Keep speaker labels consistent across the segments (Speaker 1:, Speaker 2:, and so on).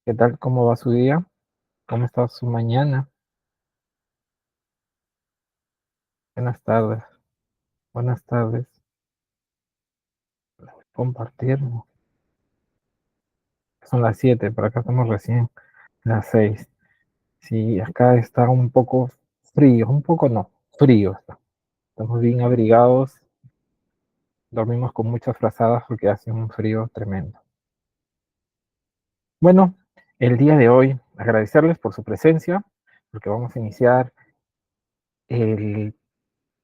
Speaker 1: ¿Qué tal? ¿Cómo va su día? ¿Cómo está su mañana? Buenas tardes. Buenas tardes. Compartirlo. Son las 7, por acá estamos recién las 6. Sí, acá está un poco frío, un poco no, frío está. Estamos bien abrigados, dormimos con muchas frazadas porque hace un frío tremendo. Bueno, el día de hoy agradecerles por su presencia, porque vamos a iniciar el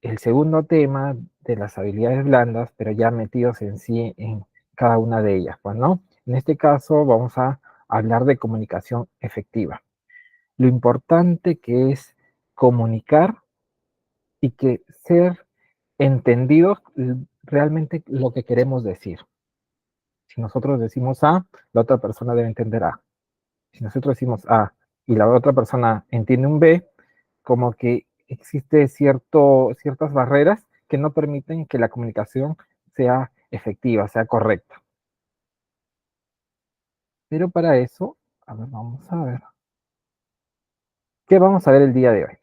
Speaker 1: el segundo tema de las habilidades blandas, pero ya metidos en sí en cada una de ellas, pues, ¿no? En este caso vamos a hablar de comunicación efectiva. Lo importante que es comunicar y que ser entendidos realmente lo que queremos decir. Si nosotros decimos A, la otra persona debe entender A. Si nosotros decimos A y la otra persona entiende un B, como que existe ciertas barreras que no permiten que la comunicación sea efectiva, sea correcta. Pero para eso, a ver, vamos a ver. ¿Qué vamos a ver el día de hoy?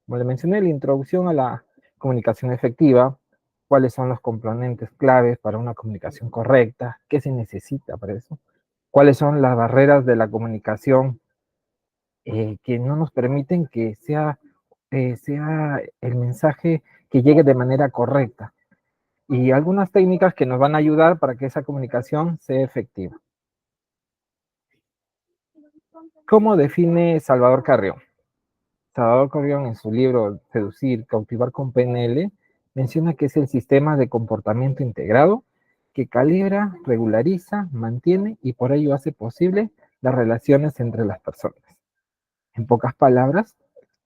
Speaker 1: Como le mencioné, la introducción a la comunicación efectiva, cuáles son los componentes claves para una comunicación correcta, qué se necesita para eso, cuáles son las barreras de la comunicación que no nos permiten que sea el mensaje que llegue de manera correcta y algunas técnicas que nos van a ayudar para que esa comunicación sea efectiva. ¿Cómo define Salvador Carrión? Salvador Carrión en su libro Seducir, cautivar con PNL menciona que es el sistema de comportamiento integrado que calibra, regulariza, mantiene y por ello hace posible las relaciones entre las personas. En pocas palabras,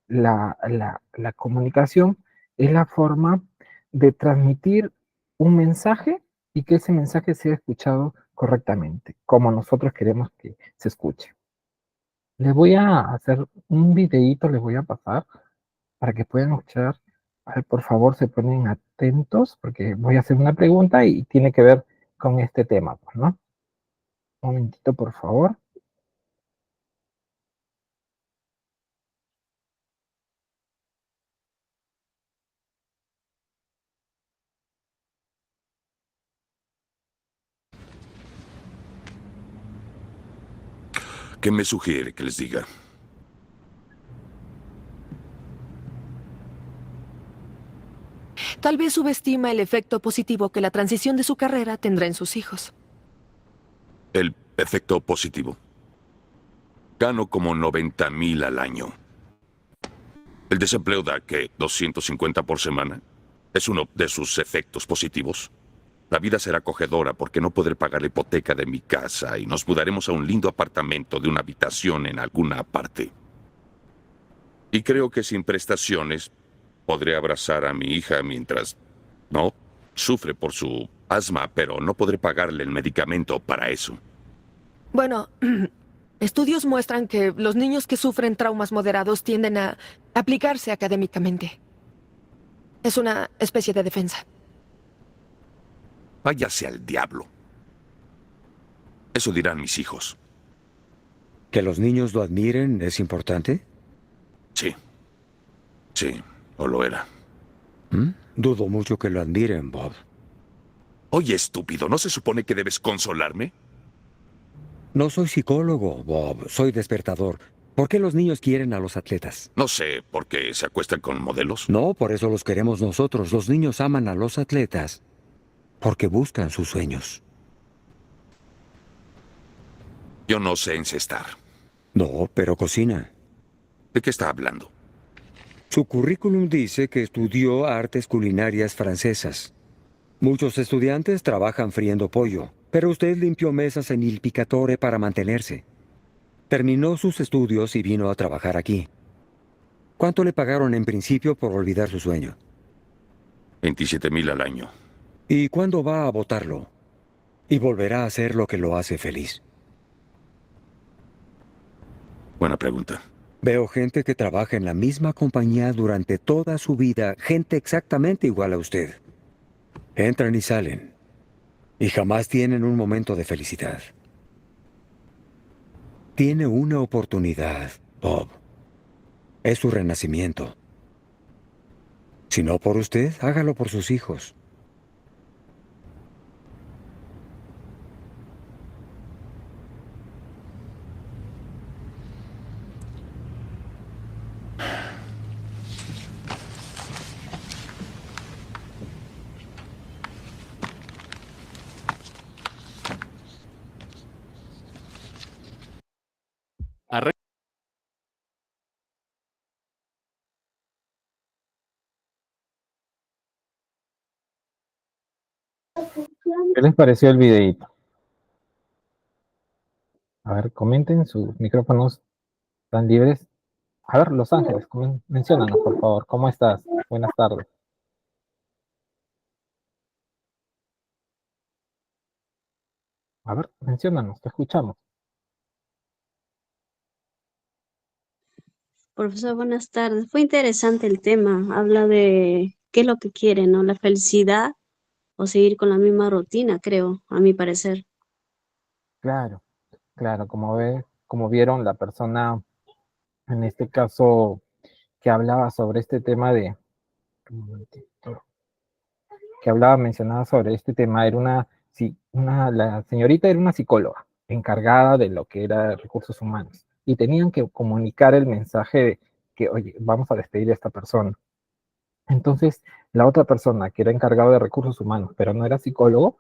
Speaker 1: la comunicación es la forma de transmitir un mensaje y que ese mensaje sea escuchado correctamente, como nosotros queremos que se escuche. Les voy a hacer un videíto, les voy a pasar para que puedan escuchar. A ver, por favor, se ponen atentos porque voy a hacer una pregunta y tiene que ver con este tema, pues, ¿no? Un momentito, por favor.
Speaker 2: ¿Qué me sugiere que les diga?
Speaker 3: Tal vez subestima el efecto positivo que la transición de su carrera tendrá en sus hijos.
Speaker 2: El efecto positivo. Gano como 90,000 al año. El desempleo da, ¿qué? 250 por semana. Es uno de sus efectos positivos. La vida será acogedora porque no podré pagar la hipoteca de mi casa y nos mudaremos a un lindo apartamento de una habitación en alguna parte. Y creo que sin prestaciones podré abrazar a mi hija mientras, no, sufre por su asma, pero no podré pagarle el medicamento para eso.
Speaker 3: Bueno, estudios muestran que los niños que sufren traumas moderados tienden a aplicarse académicamente. Es una especie de defensa.
Speaker 2: Váyase al diablo. Eso dirán mis hijos.
Speaker 4: ¿Que los niños lo admiren es importante?
Speaker 2: Sí, sí, o lo era.
Speaker 4: Dudo mucho que lo admiren, Bob.
Speaker 2: Oye, estúpido, ¿no se supone que debes consolarme?
Speaker 4: No soy psicólogo, Bob. Soy despertador. ¿Por qué los niños quieren a los atletas?
Speaker 2: No sé por qué se acuestan con modelos.
Speaker 4: No, por eso los queremos nosotros. Los niños aman a los atletas porque buscan sus sueños.
Speaker 2: Yo no sé encestar.
Speaker 4: No, pero cocina.
Speaker 2: ¿De qué está hablando?
Speaker 4: Su currículum dice que estudió artes culinarias francesas. Muchos estudiantes trabajan friendo pollo, pero usted limpió mesas en Il Picatore para mantenerse. Terminó sus estudios y vino a trabajar aquí. ¿Cuánto le pagaron en principio por olvidar su sueño?
Speaker 2: 27,000 al año.
Speaker 4: ¿Y cuándo va a votarlo? Y volverá a hacer lo que lo hace feliz.
Speaker 2: Buena pregunta.
Speaker 4: Veo gente que trabaja en la misma compañía durante toda su vida, gente exactamente igual a usted. Entran y salen, y jamás tienen un momento de felicidad. Tiene una oportunidad, Bob. Es su renacimiento. Si no por usted, hágalo por sus hijos.
Speaker 1: ¿Qué les pareció el videíto? A ver, comenten, sus micrófonos están libres. A ver, Los Ángeles, menciónanos, por favor. ¿Cómo estás? Buenas tardes. A ver, menciónanos, te escuchamos.
Speaker 5: Profesor, buenas tardes. Fue interesante el tema. Habla de qué es lo que quiere, ¿no? La felicidad o seguir con la misma rutina, creo, a mi parecer.
Speaker 1: Claro, claro, como vieron, la persona, en este caso, que hablaba sobre este tema un momentito, mencionaba sobre este tema, era la señorita era una psicóloga encargada de lo que era recursos humanos y tenían que comunicar el mensaje de que, oye, vamos a despedir a esta persona. Entonces, la otra persona que era encargada de recursos humanos, pero no era psicólogo,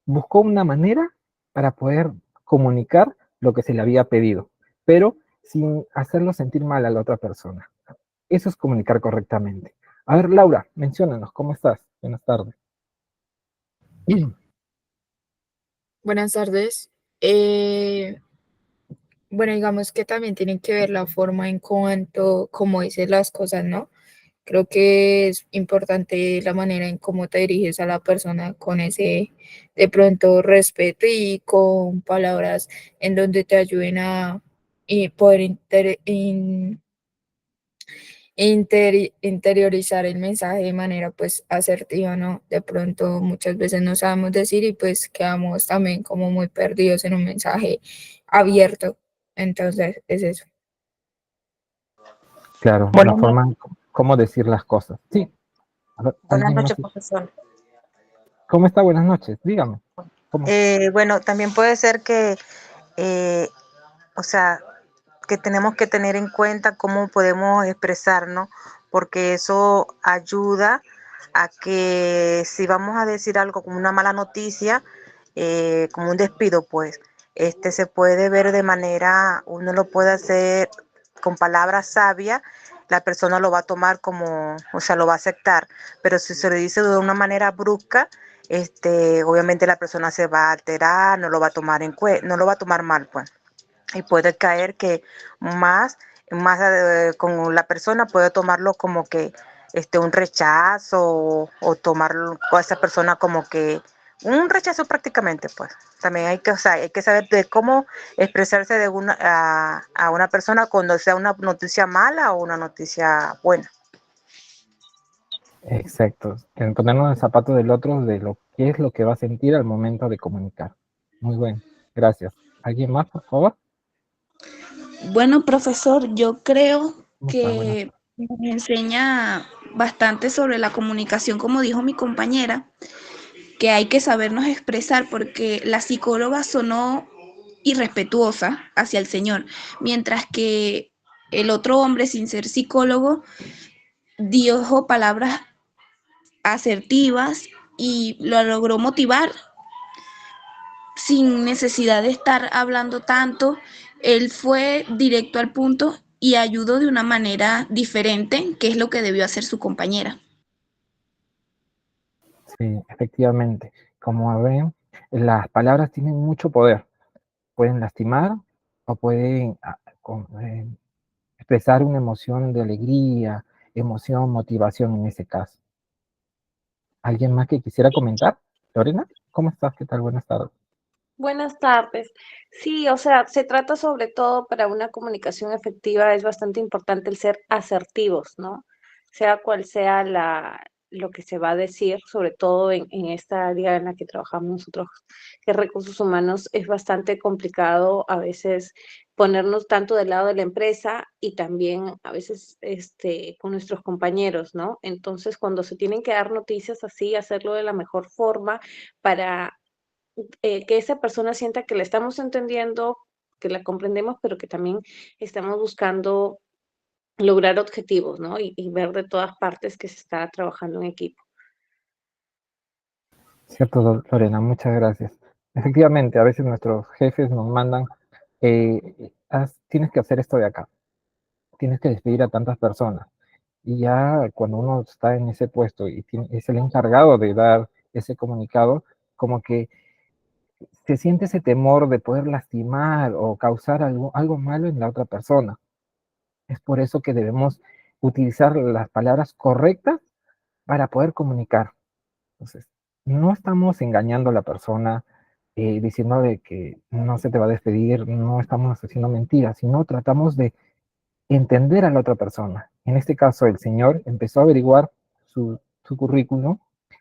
Speaker 1: buscó una manera para poder comunicar lo que se le había pedido, pero sin hacerlo sentir mal a la otra persona. Eso es comunicar correctamente. A ver, Laura, menciónanos, ¿cómo estás? Buenas tardes.
Speaker 6: Buenas tardes. Bueno, digamos que también tienen que ver la forma en cuanto, cómo dices las cosas, ¿no? Creo que es importante la manera en cómo te diriges a la persona con ese, de pronto, respeto y con palabras en donde te ayuden a poder interiorizar el mensaje de manera pues asertiva, ¿no? De pronto muchas veces no sabemos decir y pues quedamos también como muy perdidos en un mensaje abierto. Entonces es eso.
Speaker 1: Claro, la
Speaker 7: Buenas,
Speaker 1: forma en cómo decir las cosas. Sí, a ver,
Speaker 7: buenas
Speaker 1: ¿alguien más?
Speaker 7: noches, profesor.
Speaker 1: ¿Cómo está? Buenas noches, dígame. ¿Cómo?
Speaker 7: Bueno, también puede ser que, eh, o sea, que tenemos que tener en cuenta cómo podemos expresarnos, porque eso ayuda a que si vamos a decir algo como una mala noticia, como un despido, pues, se puede ver de manera, uno lo puede hacer con palabras sabias, la persona lo va a tomar como, o sea, lo va a aceptar, pero si se lo dice de una manera brusca, obviamente la persona se va a alterar, no lo va a tomar no lo va a tomar mal, pues, y puede caer que más con la persona puede tomarlo como que un rechazo o tomarlo con esa persona como que un rechazo prácticamente, pues. También o sea, hay que saber de cómo expresarse a una persona cuando sea una noticia mala o una noticia buena.
Speaker 1: Exacto, en ponernos en el zapato del otro de lo que es lo que va a sentir al momento de comunicar. Muy bien, gracias. ¿Alguien más, por favor?
Speaker 8: Bueno, profesor, yo creo
Speaker 1: ¿Cómo está? Buenas.
Speaker 8: que nos enseña bastante sobre la comunicación, como dijo mi compañera, que hay que sabernos expresar porque la psicóloga sonó irrespetuosa hacia el señor, mientras que el otro hombre, sin ser psicólogo, dijo palabras asertivas y lo logró motivar sin necesidad de estar hablando tanto. Él fue directo al punto y ayudó de una manera diferente, que es lo que debió hacer su compañera.
Speaker 1: Sí, efectivamente. Como ven, las palabras tienen mucho poder. Pueden lastimar o pueden expresar una emoción de alegría, emoción, motivación en ese caso. ¿Alguien más que quisiera comentar? Lorena, ¿cómo estás? ¿Qué tal? Buenas tardes.
Speaker 9: Buenas tardes. Sí, o sea, se trata sobre todo para una comunicación efectiva, es bastante importante el ser asertivos, ¿no? Sea cual sea lo que se va a decir, sobre todo en esta área en la que trabajamos nosotros, que recursos humanos, es bastante complicado a veces ponernos tanto del lado de la empresa y también a veces con nuestros compañeros, ¿no? Entonces, cuando se tienen que dar noticias así, hacerlo de la mejor forma para que esa persona sienta que la estamos entendiendo, que la comprendemos, pero que también estamos buscando lograr objetivos, ¿no? Y ver de todas partes que se está trabajando en equipo.
Speaker 1: Cierto, Lorena, muchas gracias. Efectivamente, a veces nuestros jefes nos mandan, tienes que hacer esto de acá, tienes que despedir a tantas personas. Y ya cuando uno está en ese puesto y es el encargado de dar ese comunicado, como que se siente ese temor de poder lastimar o causar algo malo en la otra persona. Es por eso que debemos utilizar las palabras correctas para poder comunicar. Entonces, no estamos engañando a la persona, diciéndole que no se te va a despedir, no estamos haciendo mentiras, sino tratamos de entender a la otra persona. En este caso, el señor empezó a averiguar su currículum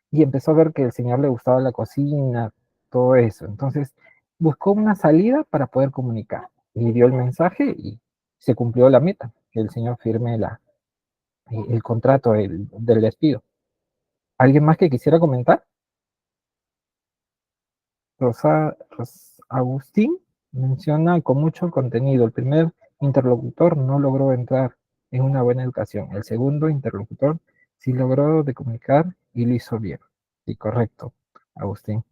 Speaker 1: y empezó a ver que el señor le gustaba la cocina, todo eso. Entonces, buscó una salida para poder comunicar y dio el mensaje y se cumplió la meta, que el señor firme el contrato del despido. ¿Alguien más que quisiera comentar? Agustín menciona con mucho contenido. El primer interlocutor no logró entrar en una buena educación. El segundo interlocutor sí logró de comunicar y lo hizo bien. Sí, correcto, Agustín.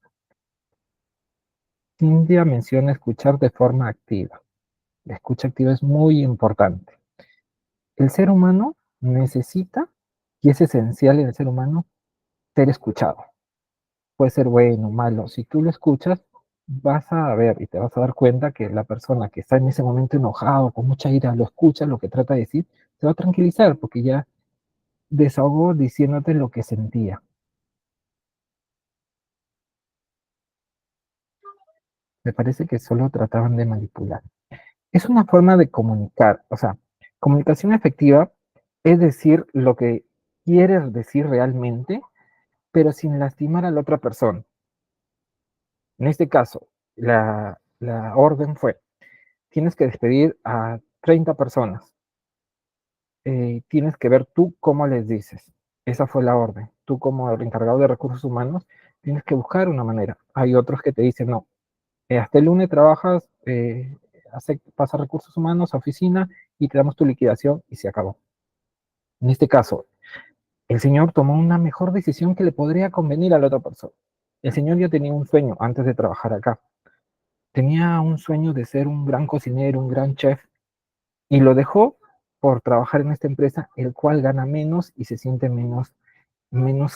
Speaker 1: Cintia menciona escuchar de forma activa. La escucha activa es muy importante. El ser humano necesita, y es esencial en el ser humano, ser escuchado. Puede ser bueno o malo. Si tú lo escuchas, vas a ver y te vas a dar cuenta que la persona que está en ese momento enojado, con mucha ira, lo escucha, lo que trata de decir, se va a tranquilizar porque ya desahogó diciéndote lo que sentía. Me parece que solo trataban de manipular. Es una forma de comunicar, o sea, comunicación efectiva es decir lo que quieres decir realmente, pero sin lastimar a la otra persona. En este caso, la orden fue, tienes que despedir a 30 personas. Tienes que ver tú cómo les dices. Esa fue la orden. Tú como el encargado de recursos humanos tienes que buscar una manera. Hay otros que te dicen, no, hasta el lunes trabajas, pasa recursos humanos a oficina y te damos tu liquidación y se acabó. En este caso, el señor tomó una mejor decisión que le podría convenir a la otra persona. El señor ya tenía un sueño antes de trabajar acá. Tenía un sueño de ser un gran cocinero, un gran chef, y lo dejó por trabajar en esta empresa, el cual gana menos y se siente menos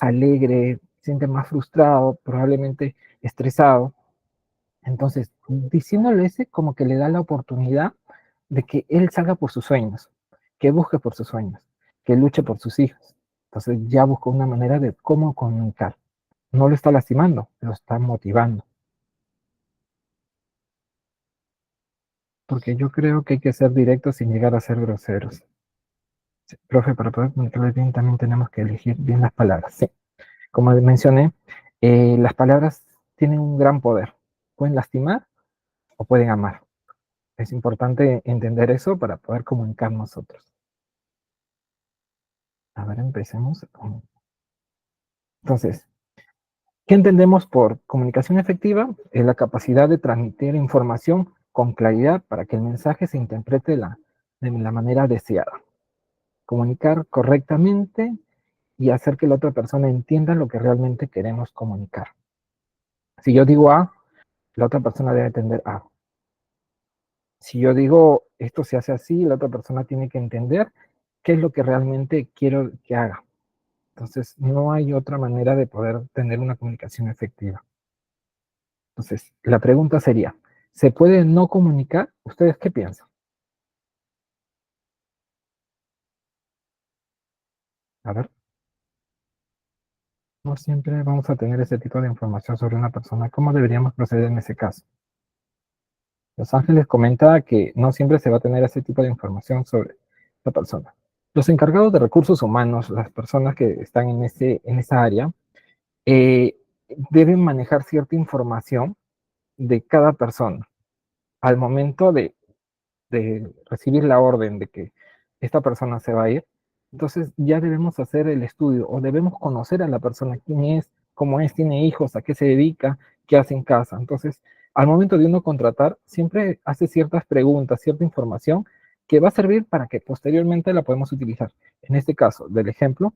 Speaker 1: alegre, se siente más frustrado, probablemente estresado. Entonces, diciéndole ese, como que le da la oportunidad de que él salga por sus sueños, que busque por sus sueños, que luche por sus hijos. Entonces ya buscó una manera de cómo comunicar. No lo está lastimando, lo está motivando. Porque yo creo que hay que ser directos sin llegar a ser groseros. Sí, profe, para poder comunicarles bien también tenemos que elegir bien las palabras. Sí, como mencioné, las palabras tienen un gran poder. Pueden lastimar o pueden amar. Es importante entender eso para poder comunicar nosotros. A ver, empecemos. Entonces, ¿qué entendemos por comunicación efectiva? Es la capacidad de transmitir información con claridad para que el mensaje se interprete de la manera deseada. Comunicar correctamente y hacer que la otra persona entienda lo que realmente queremos comunicar. Si yo digo A, la otra persona debe entender A. Si yo digo esto se hace así, la otra persona tiene que entender qué es lo que realmente quiero que haga. Entonces, no hay otra manera de poder tener una comunicación efectiva. Entonces, la pregunta sería, ¿se puede no comunicar? ¿Ustedes qué piensan? A ver. No siempre vamos a tener ese tipo de información sobre una persona. ¿Cómo deberíamos proceder en ese caso? Los Ángeles comenta que no siempre se va a tener ese tipo de información sobre la persona. Los encargados de recursos humanos, las personas que están en esa área, deben manejar cierta información de cada persona al momento de recibir la orden de que esta persona se va a ir. Entonces ya debemos hacer el estudio o debemos conocer a la persona, quién es, cómo es, tiene hijos, a qué se dedica, qué hace en casa. Entonces, al momento de uno contratar, siempre hace ciertas preguntas, cierta información que va a servir para que posteriormente la podamos utilizar. En este caso, del ejemplo,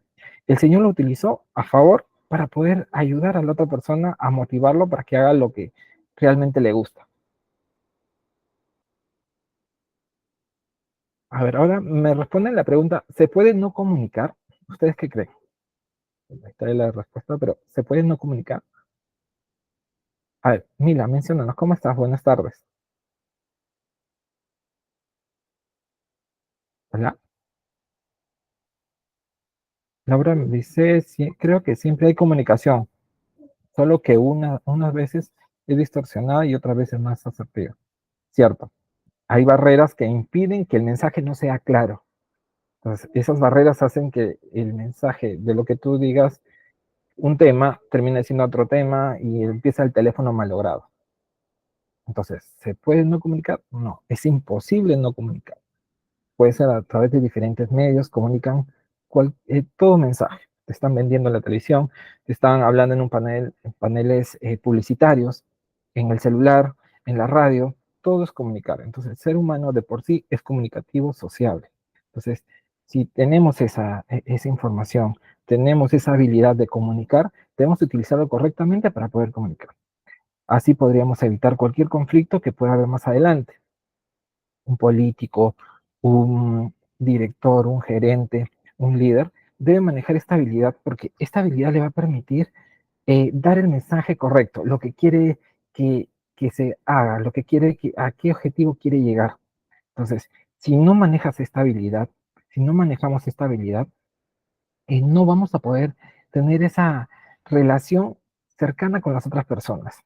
Speaker 1: el señor lo utilizó a favor para poder ayudar a la otra persona a motivarlo para que haga lo que realmente le gusta. A ver, ahora me responden la pregunta, ¿se puede no comunicar? ¿Ustedes qué creen? Ahí está la respuesta, pero ¿se puede no comunicar? A ver, Mila, menciónanos, ¿cómo estás? Buenas tardes. Hola. Laura me dice, sí, creo que siempre hay comunicación, solo que unas veces es distorsionada y otras veces más asertiva. Cierto, hay barreras que impiden que el mensaje no sea claro. Entonces, esas barreras hacen que el mensaje de lo que tú digas, un tema, termine siendo otro tema y empieza el teléfono malogrado. Entonces, ¿se puede no comunicar? No, es imposible no comunicar. Puede ser a través de diferentes medios, comunican todo mensaje. Te están vendiendo en la televisión, te están hablando en un panel, en paneles publicitarios, en el celular, en la radio, todo es comunicar. Entonces, el ser humano de por sí es comunicativo, sociable. Entonces, si tenemos esa información, tenemos esa habilidad de comunicar, debemos utilizarlo correctamente para poder comunicar. Así podríamos evitar cualquier conflicto que pueda haber más adelante. Un político, un director, un gerente, un líder, debe manejar esta habilidad porque esta habilidad le va a permitir dar el mensaje correcto, lo que quiere que se haga, lo que quiere, a qué objetivo quiere llegar. Entonces, si no manejas esta habilidad, si no manejamos esta habilidad, no vamos a poder tener esa relación cercana con las otras personas.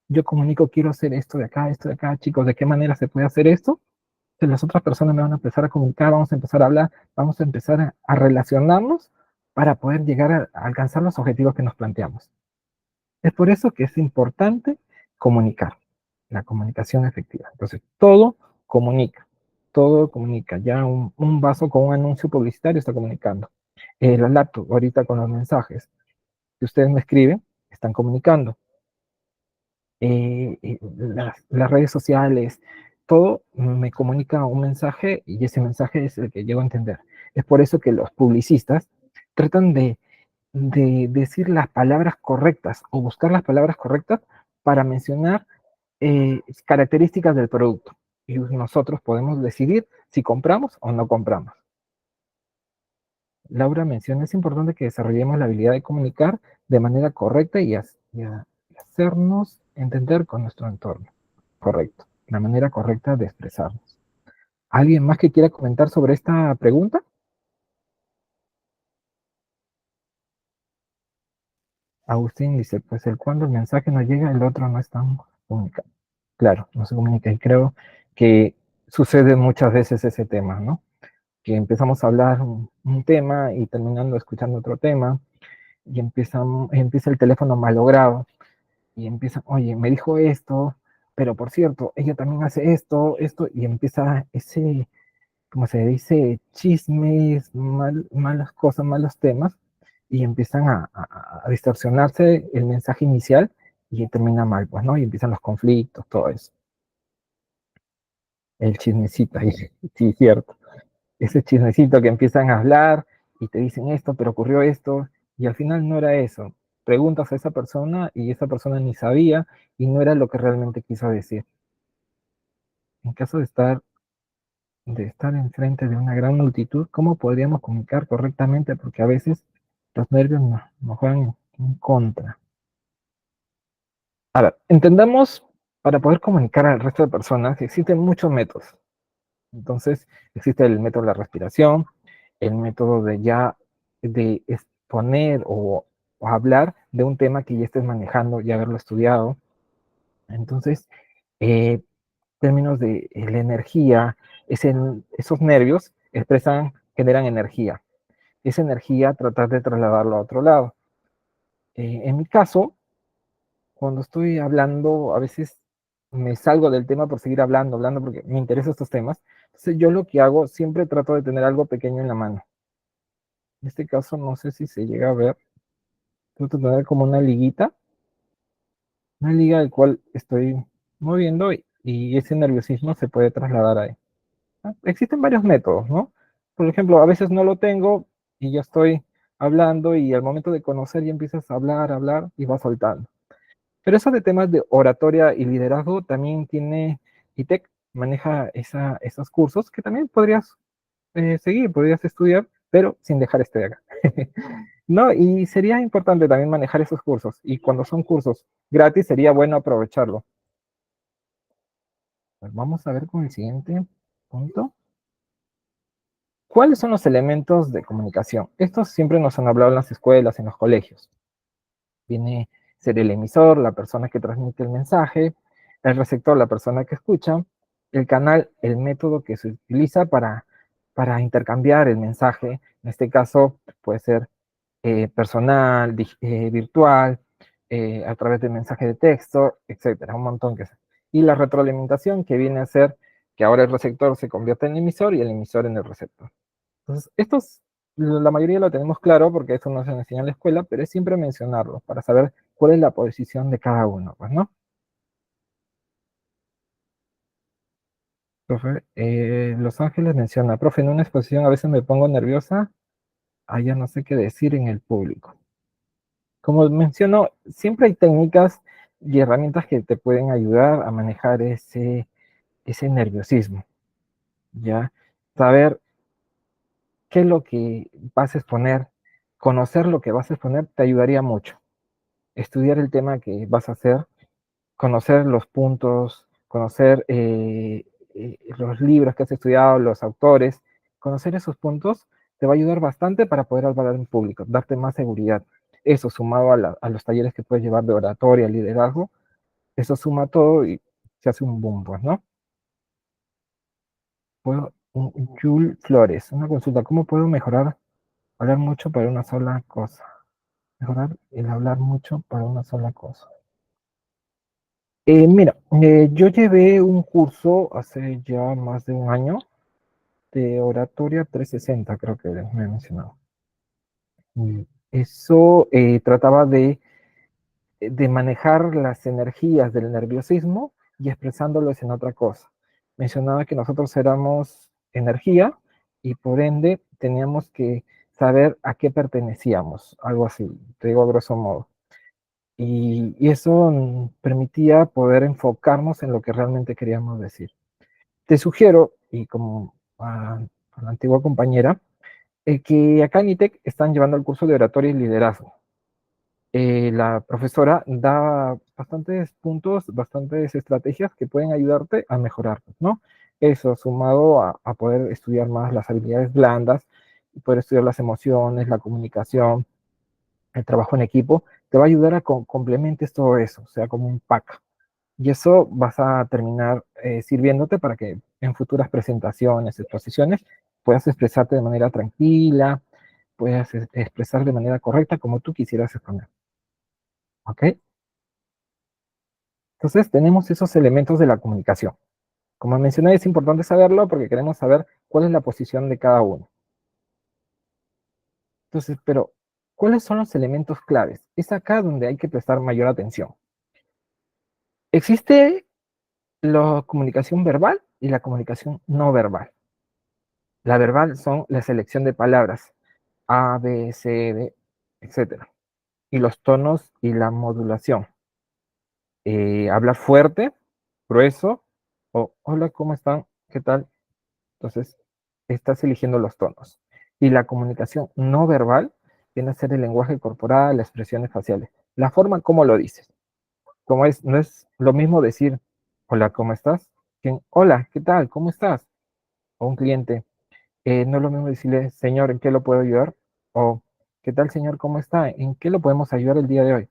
Speaker 1: Yo comunico, quiero hacer esto de acá, chicos, ¿de qué manera se puede hacer esto? Entonces las otras personas me van a empezar a comunicar, vamos a empezar a hablar, vamos a empezar a relacionarnos para poder llegar a alcanzar los objetivos que nos planteamos. Es por eso que es importante comunicar, la comunicación efectiva. Entonces, todo comunica. Ya un vaso con un anuncio publicitario está comunicando. La laptop, ahorita con los mensajes que ustedes me escriben, están comunicando. Las redes sociales, todo me comunica un mensaje y ese mensaje es el que llego a entender. Es por eso que los publicistas tratan de decir las palabras correctas o buscar las palabras correctas para mencionar características del producto. Y nosotros podemos decidir si compramos o no compramos. Laura menciona, es importante que desarrollemos la habilidad de comunicar de manera correcta y hacernos entender con nuestro entorno. Correcto, la manera correcta de expresarnos. ¿Alguien más que quiera comentar sobre esta pregunta? Agustín dice, pues cuando el mensaje no llega, el otro no está comunicando. Claro, no se comunica y creo que sucede muchas veces ese tema, ¿no? Que empezamos a hablar un tema y terminando escuchando otro tema y empieza el teléfono malogrado y empieza, oye, me dijo esto, pero por cierto, ella también hace esto, y empieza ese, como se dice, chismes, malas cosas, malos temas, y empiezan a distorsionarse el mensaje inicial y termina mal, pues, ¿no? Y empiezan los conflictos, todo eso. El chismecito ahí, sí, cierto. Ese chismecito que empiezan a hablar y te dicen esto, pero ocurrió esto, y al final no era eso. Preguntas a esa persona y esa persona ni sabía y no era lo que realmente quiso decir. En caso de estar enfrente de una gran multitud, ¿cómo podríamos comunicar correctamente? Porque a veces los nervios nos juegan en contra. A ver, entendamos, para poder comunicar al resto de personas, existen muchos métodos. Entonces, existe el método de la respiración, el método de exponer o hablar de un tema que ya estés manejando y haberlo estudiado. Entonces, términos de la energía, esos nervios expresan generan energía. Esa energía tratar de trasladarlo a otro lado. En mi caso, cuando estoy hablando, a veces me salgo del tema por seguir hablando, porque me interesan estos temas. Entonces yo lo que hago, siempre trato de tener algo pequeño en la mano. En este caso, no sé si se llega a ver, trato de tener como una liga al cual estoy moviendo y ese nerviosismo se puede trasladar ahí. Existen varios métodos, ¿no? Por ejemplo, a veces no lo tengo y ya estoy hablando y al momento de conocer ya empiezas a hablar y vas soltando. Pero eso de temas de oratoria y liderazgo también tiene ITEC, maneja esos cursos que también podrías seguir, podrías estudiar, pero sin dejar este de acá. No, y sería importante también manejar esos cursos. Y cuando son cursos gratis, sería bueno aprovecharlo. Pues vamos a ver con el siguiente punto. ¿Cuáles son los elementos de comunicación? Estos siempre nos han hablado en las escuelas, en los colegios. Viene ser el emisor, la persona que transmite el mensaje, el receptor, la persona que escucha, el canal, el método que se utiliza para intercambiar el mensaje. En este caso puede ser personal, virtual, a través de mensaje de texto, etcétera, un montón que sea. Y la retroalimentación que viene a ser que ahora el receptor se convierte en el emisor y el emisor en el receptor. Entonces, estos, la mayoría lo tenemos claro porque eso no se enseña en la escuela, pero es siempre mencionarlo para saber cuál es la posición de cada uno, pues, ¿no? Profe, Los Ángeles menciona, profe, en una exposición a veces me pongo nerviosa, ya no sé qué decir en el público. Como menciono, siempre hay técnicas y herramientas que te pueden ayudar a manejar ese nerviosismo, ¿ya? Saber qué es lo que vas a exponer, conocer lo que vas a exponer te ayudaría mucho. Estudiar el tema que vas a hacer, conocer los puntos, conocer los libros que has estudiado, los autores, conocer esos puntos te va a ayudar bastante para poder hablar en público, darte más seguridad. Eso sumado a los talleres que puedes llevar de oratoria, liderazgo, eso suma todo y se hace un boom, pues, ¿no? Jules Flores, una consulta, ¿cómo puedo mejorar hablar mucho para una sola cosa? Mejorar el hablar mucho para una sola cosa. Mira, yo llevé un curso hace ya más de un año de oratoria 360, creo que me he mencionado. Eso trataba de manejar las energías del nerviosismo y expresándolos en otra cosa. Mencionaba que nosotros éramos energía y por ende teníamos que saber a qué pertenecíamos, algo así, te digo a grosso modo. Y eso permitía poder enfocarnos en lo que realmente queríamos decir. Te sugiero, y como a la antigua compañera, que acá en ITEC están llevando el curso de oratoria y liderazgo. La profesora da bastantes puntos, bastantes estrategias que pueden ayudarte a mejorar, ¿no? Eso sumado a poder estudiar más las habilidades blandas, poder estudiar las emociones, la comunicación, el trabajo en equipo, te va a ayudar a complementes todo eso, o sea, como un pack. Y eso vas a terminar sirviéndote para que en futuras presentaciones, exposiciones, puedas expresarte de manera tranquila, puedas expresar de manera correcta como tú quisieras exponer. ¿Ok? Entonces tenemos esos elementos de la comunicación. Como mencioné, es importante saberlo porque queremos saber cuál es la posición de cada uno. Entonces, pero, ¿cuáles son los elementos claves? Es acá donde hay que prestar mayor atención. Existe la comunicación verbal y la comunicación no verbal. La verbal son la selección de palabras, A, B, C, D, etc. Y los tonos y la modulación. Hablar fuerte, grueso, o hola, ¿cómo están? ¿Qué tal? Entonces, estás eligiendo los tonos. Y la comunicación no verbal viene a ser el lenguaje corporal, las expresiones faciales, la forma como lo dices. Como es, no es lo mismo decir, hola, ¿cómo estás? Que, hola, ¿qué tal? ¿Cómo estás? O un cliente, no es lo mismo decirle, señor, ¿en qué lo puedo ayudar? O, ¿qué tal, señor? ¿Cómo está? ¿En qué lo podemos ayudar el día de hoy?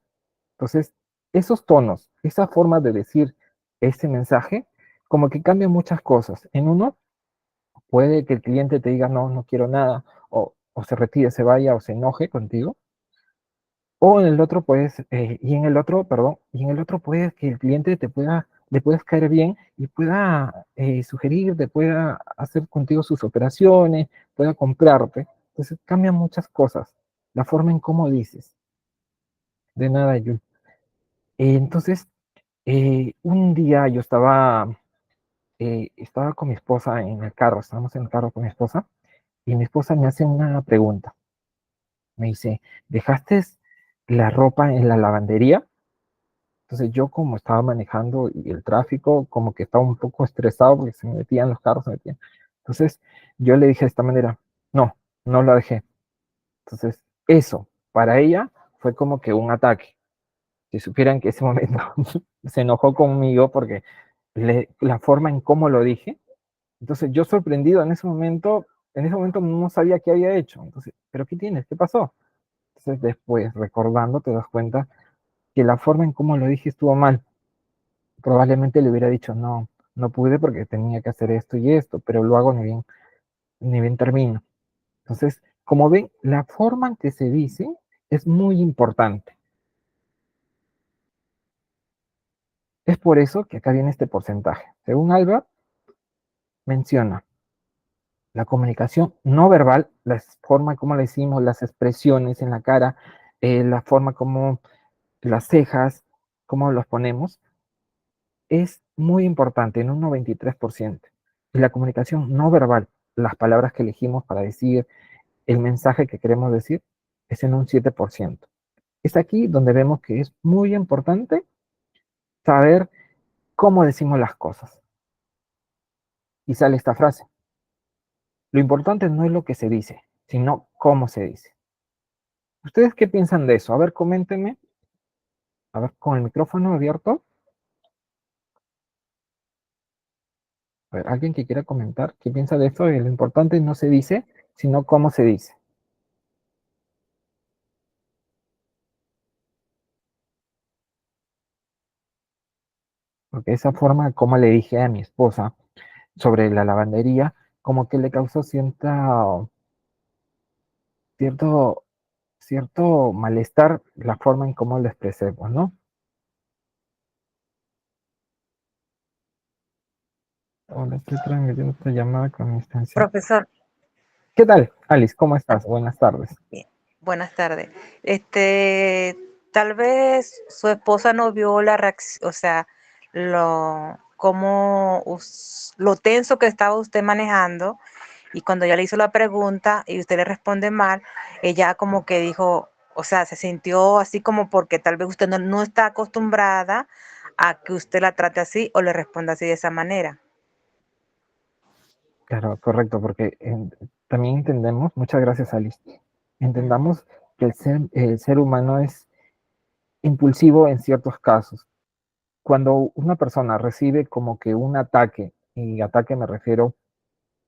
Speaker 1: Entonces, esos tonos, esa forma de decir ese mensaje, como que cambia muchas cosas. En uno, puede que el cliente te diga, no, no quiero nada, o se retire, se vaya, o se enoje contigo. O en el otro puedes, y en el otro, perdón, y en el otro puedes que el cliente le puedas caer bien y pueda sugerir, te pueda hacer contigo sus operaciones, pueda comprarte. Entonces cambian muchas cosas. La forma en cómo dices. De nada, yo. Entonces, un día yo estaba con mi esposa en el carro, estábamos en el carro con mi esposa, y mi esposa me hace una pregunta. Me dice, ¿dejaste la ropa en la lavandería? Entonces yo como estaba manejando y el tráfico, como que estaba un poco estresado porque se me metían los carros, se metían. Entonces yo le dije de esta manera, no, no la dejé. Entonces eso, para ella, fue como que un ataque. Si supieran que ese momento se enojó conmigo porque la forma en cómo lo dije. Entonces yo sorprendido en ese momento no sabía qué había hecho. Entonces, ¿pero qué tienes? ¿Qué pasó? Entonces después, recordando, te das cuenta que la forma en cómo lo dije estuvo mal. Probablemente le hubiera dicho, no, no pude porque tenía que hacer esto y esto, pero lo hago ni bien termino. Entonces, como ven, la forma en que se dice es muy importante. Es por eso que acá viene este porcentaje. Según Albert, menciona la comunicación no verbal, la forma como le decimos, las expresiones en la cara, la forma como las cejas, cómo los ponemos, es muy importante en un 93%. Y la comunicación no verbal, las palabras que elegimos para decir el mensaje que queremos decir, es en un 7%. Es aquí donde vemos que es muy importante saber cómo decimos las cosas. Y sale esta frase. Lo importante no es lo que se dice, sino cómo se dice. ¿Ustedes qué piensan de eso? A ver, coméntenme. A ver, con el micrófono abierto. A ver, alguien que quiera comentar, ¿qué piensa de esto? Lo importante no se dice, sino cómo se dice. Porque esa forma, como le dije a mi esposa sobre la lavandería, como que le causó cierto, cierto malestar la forma en cómo lo expresemos, ¿no? Hola, estoy transmitiendo esta llamada con mi extensión.
Speaker 7: Profesor,
Speaker 1: ¿Qué tal, Alice? ¿Cómo estás? Buenas tardes.
Speaker 7: bien, buenas tardes. Tal vez su esposa no vio la reacción, o sea, lo tenso que estaba usted manejando, y cuando ya le hizo la pregunta y usted le responde mal, ella como que dijo, o sea, se sintió así como porque tal vez usted no está acostumbrada a que usted la trate así o le responda así de esa manera.
Speaker 1: Claro, correcto, porque también entendemos, muchas gracias, Alice, entendamos que el ser humano es impulsivo en ciertos casos. Cuando una persona recibe como que un ataque, y ataque me refiero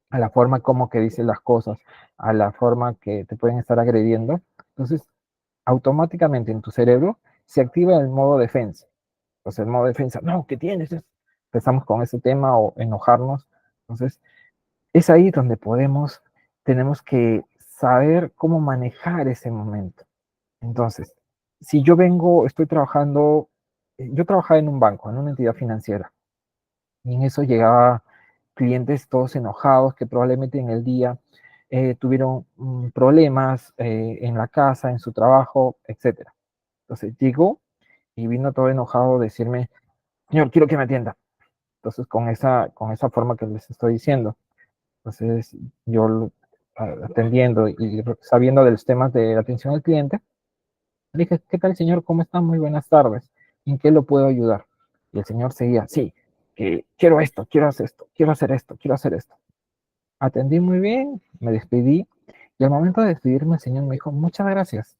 Speaker 1: a la forma como que dice las cosas, a la forma que te pueden estar agrediendo, entonces automáticamente en tu cerebro se activa el modo defensa. Entonces el modo defensa, no, ¿qué tienes? Empezamos con ese tema o enojarnos. Entonces es ahí donde tenemos que saber cómo manejar ese momento. Entonces, si estoy trabajando, yo trabajaba en un banco, en una entidad financiera, y en eso llegaba clientes todos enojados que probablemente en el día tuvieron problemas en la casa, en su trabajo, etcétera. Entonces llegó y vino todo enojado a decirme, señor, quiero que me atienda. Entonces con esa forma que les estoy diciendo. Entonces yo atendiendo y sabiendo de los temas de la atención al cliente, le dije, ¿qué tal, señor? ¿Cómo está? Muy buenas tardes. ¿En qué lo puedo ayudar? Y el señor seguía, sí, que quiero esto, quiero hacer esto, quiero hacer esto, quiero hacer esto. Atendí muy bien, me despedí, y al momento de despedirme el señor me dijo, muchas gracias,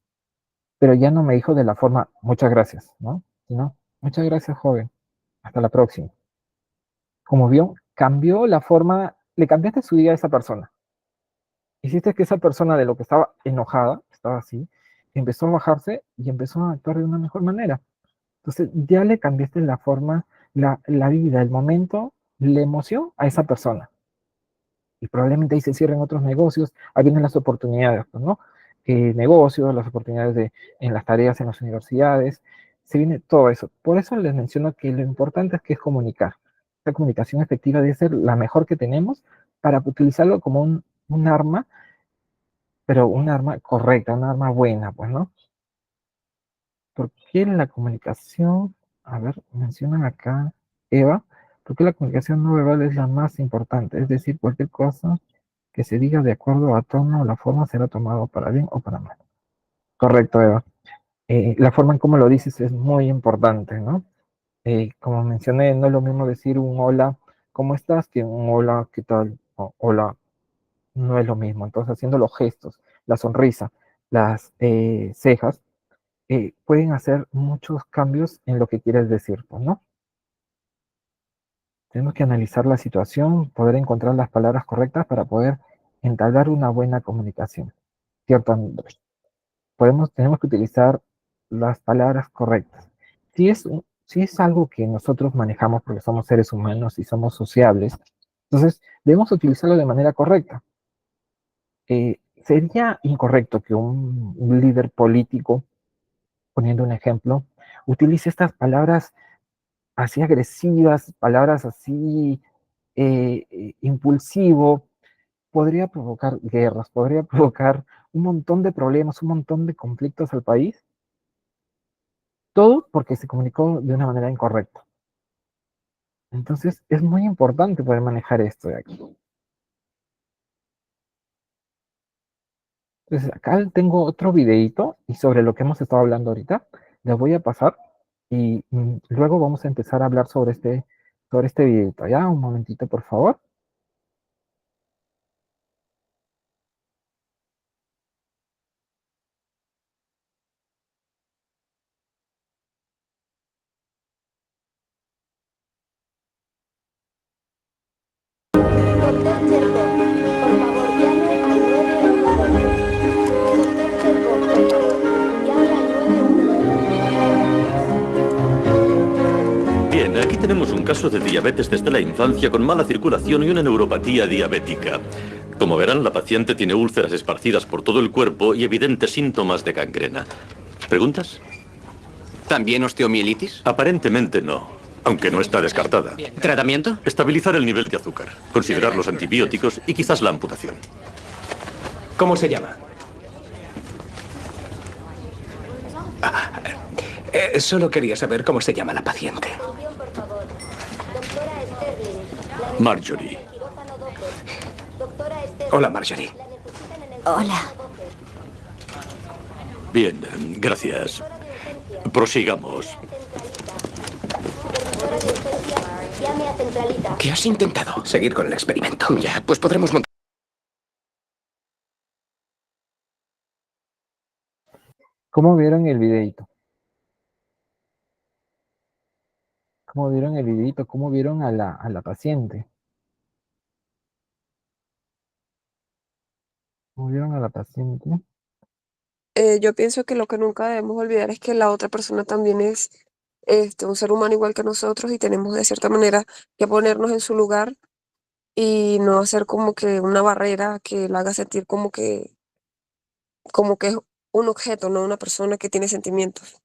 Speaker 1: pero ya no me dijo de la forma, muchas gracias, ¿no? Sino, muchas gracias, joven, hasta la próxima. Como vio, cambió la forma, le cambiaste su día a esa persona. Hiciste que esa persona de lo que estaba enojada, estaba así, empezó a bajarse y empezó a actuar de una mejor manera. Entonces ya le cambiaste la forma, la vida, el momento, la emoción a esa persona. y probablemente ahí se cierren otros negocios, ahí vienen las oportunidades, pues, ¿no? Negocios, las oportunidades en las tareas en las universidades, se viene todo eso. Por eso les menciono que lo importante es que es comunicar. La comunicación efectiva debe ser la mejor que tenemos para utilizarlo como un arma, pero un arma correcta, un arma buena, pues, ¿no? ¿Por qué la comunicación, a ver, mencionan acá, Eva, por qué la comunicación no verbal es la más importante? Es decir, cualquier cosa que se diga de acuerdo a tono o la forma será tomado para bien o para mal. Correcto, Eva. La forma en cómo lo dices es muy importante, ¿no? Como mencioné, no es lo mismo decir un hola, ¿cómo estás? Que un hola, ¿qué tal? O hola, no es lo mismo. Entonces, haciendo los gestos, la sonrisa, las cejas, pueden hacer muchos cambios en lo que quieres decir, pues, ¿no? Tenemos que analizar la situación, poder encontrar las palabras correctas para poder entablar una buena comunicación. ¿Cierto, Andrés? Tenemos que utilizar las palabras correctas. Si es algo que nosotros manejamos porque somos seres humanos y somos sociables, entonces debemos utilizarlo de manera correcta. Sería incorrecto que un líder político, poniendo un ejemplo, utilice estas palabras así agresivas, palabras así impulsivo, podría provocar guerras, podría provocar un montón de problemas, un montón de conflictos al país, todo porque se comunicó de una manera incorrecta. Entonces es muy importante poder manejar esto de aquí. Entonces acá tengo otro videito y sobre lo que hemos estado hablando ahorita, les voy a pasar y luego vamos a empezar a hablar sobre este videito. Ya, un momentito, por favor.
Speaker 10: Bien, aquí tenemos un caso de diabetes desde la infancia con mala circulación y una neuropatía diabética. Como verán, la paciente tiene úlceras esparcidas por todo el cuerpo y evidentes síntomas de gangrena. ¿Preguntas?
Speaker 11: ¿También osteomielitis?
Speaker 10: Aparentemente no, aunque no está descartada.
Speaker 11: ¿Tratamiento?
Speaker 10: Estabilizar el nivel de azúcar, considerar los antibióticos y quizás la amputación.
Speaker 11: ¿Cómo se llama? Solo quería saber cómo se llama la paciente.
Speaker 10: Marjorie.
Speaker 11: Hola, Marjorie.
Speaker 12: Hola.
Speaker 10: Bien, gracias. Prosigamos.
Speaker 11: ¿Qué has intentado? Seguir con el experimento. Ya, pues podremos montar.
Speaker 1: ¿Cómo vieron el videito? ¿Cómo vieron el videito? ¿Cómo vieron a la paciente? ¿Cómo vieron a la paciente?
Speaker 13: Yo pienso que lo que nunca debemos olvidar es que la otra persona también es un ser humano igual que nosotros y tenemos de cierta manera que ponernos en su lugar y no hacer como que una barrera que la haga sentir como que es un objeto, no una persona que tiene sentimientos.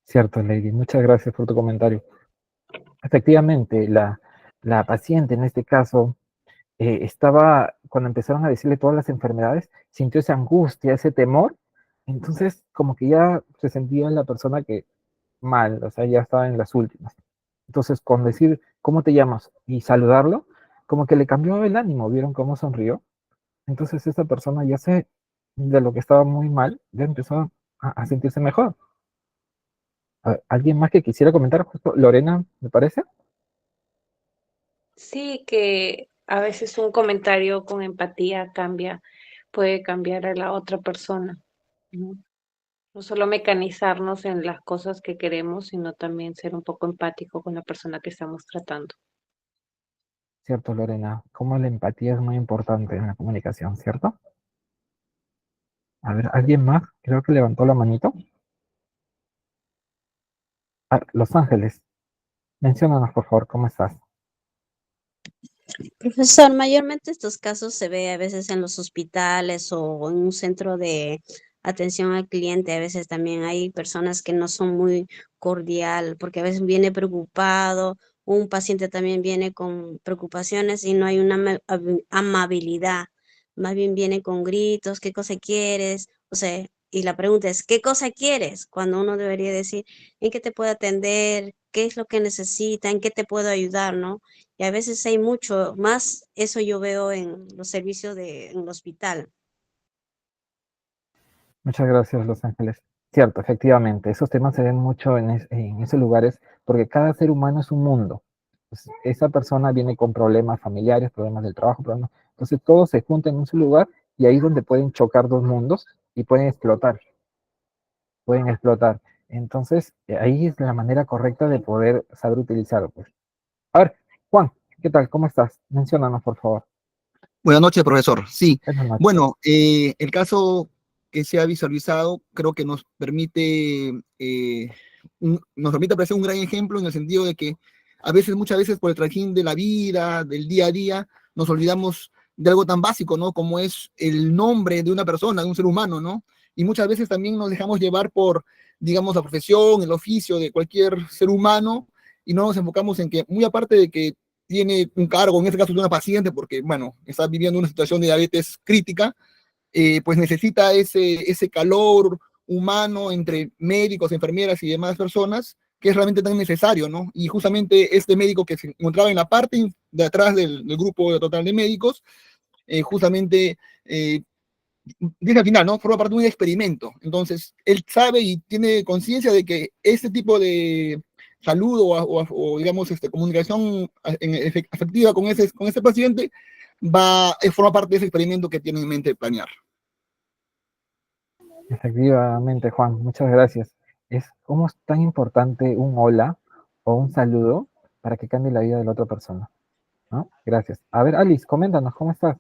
Speaker 1: Cierto, Lady. Muchas gracias por tu comentario. Efectivamente, la paciente en este caso cuando empezaron a decirle todas las enfermedades, sintió esa angustia, ese temor, entonces como que ya se sentía la persona que mal, o sea, ya estaba en las últimas. Entonces, con decir, ¿cómo te llamas? Y saludarlo, como que le cambió el ánimo, ¿vieron cómo sonrió? Entonces esa persona de lo que estaba muy mal, ya empezó a sentirse mejor. ¿Alguien más que quisiera comentar? Justo Lorena, ¿me parece?
Speaker 9: Sí, que a veces un comentario con empatía puede cambiar a la otra persona, ¿no? No solo mecanizarnos en las cosas que queremos, sino también ser un poco empático con la persona que estamos tratando.
Speaker 1: Cierto, Lorena, como la empatía es muy importante en la comunicación, ¿cierto? A ver, ¿alguien más? Creo que levantó la manito. Los Ángeles, menciónanos por favor, ¿cómo estás?
Speaker 5: Profesor, mayormente estos casos se ve a veces en los hospitales o en un centro de atención al cliente. A veces también hay personas que no son muy cordial, porque a veces viene preocupado, un paciente también viene con preocupaciones y no hay una amabilidad. Más bien viene con gritos, ¿qué cosa quieres? O sea, y la pregunta es, ¿qué cosa quieres? Cuando uno debería decir, ¿en qué te puedo atender? ¿Qué es lo que necesita? ¿En qué te puedo ayudar? ¿No? Y a veces hay mucho más, eso yo veo en los servicios en el hospital.
Speaker 1: Muchas gracias, Los Ángeles. Cierto, efectivamente, esos temas se ven mucho en esos lugares porque cada ser humano es un mundo. Pues, esa persona viene con problemas familiares, problemas del trabajo, problemas. Entonces todos se juntan en un solo lugar y ahí es donde pueden chocar dos mundos y pueden explotar, pueden explotar. Entonces, ahí es la manera correcta de poder saber utilizarlo, pues. A ver, Juan, ¿qué tal? ¿Cómo estás? Menciónanos, por favor.
Speaker 12: Buenas noches, profesor. Sí,
Speaker 1: Buenas noches.
Speaker 12: bueno, el caso que se ha visualizado creo que nos permite, nos permite apreciar un gran ejemplo en el sentido de que a veces, muchas veces por el trajín de la vida, del día a día, nos olvidamos de algo tan básico, ¿no? Como es el nombre de una persona, de un ser humano, ¿no? Y muchas veces también nos dejamos llevar por, digamos, la profesión, el oficio de cualquier ser humano y no nos enfocamos en que, muy aparte de que tiene un cargo, en este caso de una paciente, porque, bueno, está viviendo una situación de diabetes crítica, pues necesita ese calor humano entre médicos, enfermeras y demás personas, que es realmente tan necesario, ¿no? Y justamente este médico que se encontraba en la parte de atrás del grupo total de médicos, justamente dice al final, ¿no? Forma parte de un experimento. Entonces, él sabe y tiene conciencia de que este tipo de salud o digamos, comunicación efectiva con ese paciente forma parte de ese experimento que tiene en mente planear.
Speaker 1: Efectivamente, Juan, muchas gracias. ¿Cómo es tan importante un hola o un saludo para que cambie la vida de la otra persona? ¿No? Gracias. A ver, Alice, coméntanos, ¿cómo estás?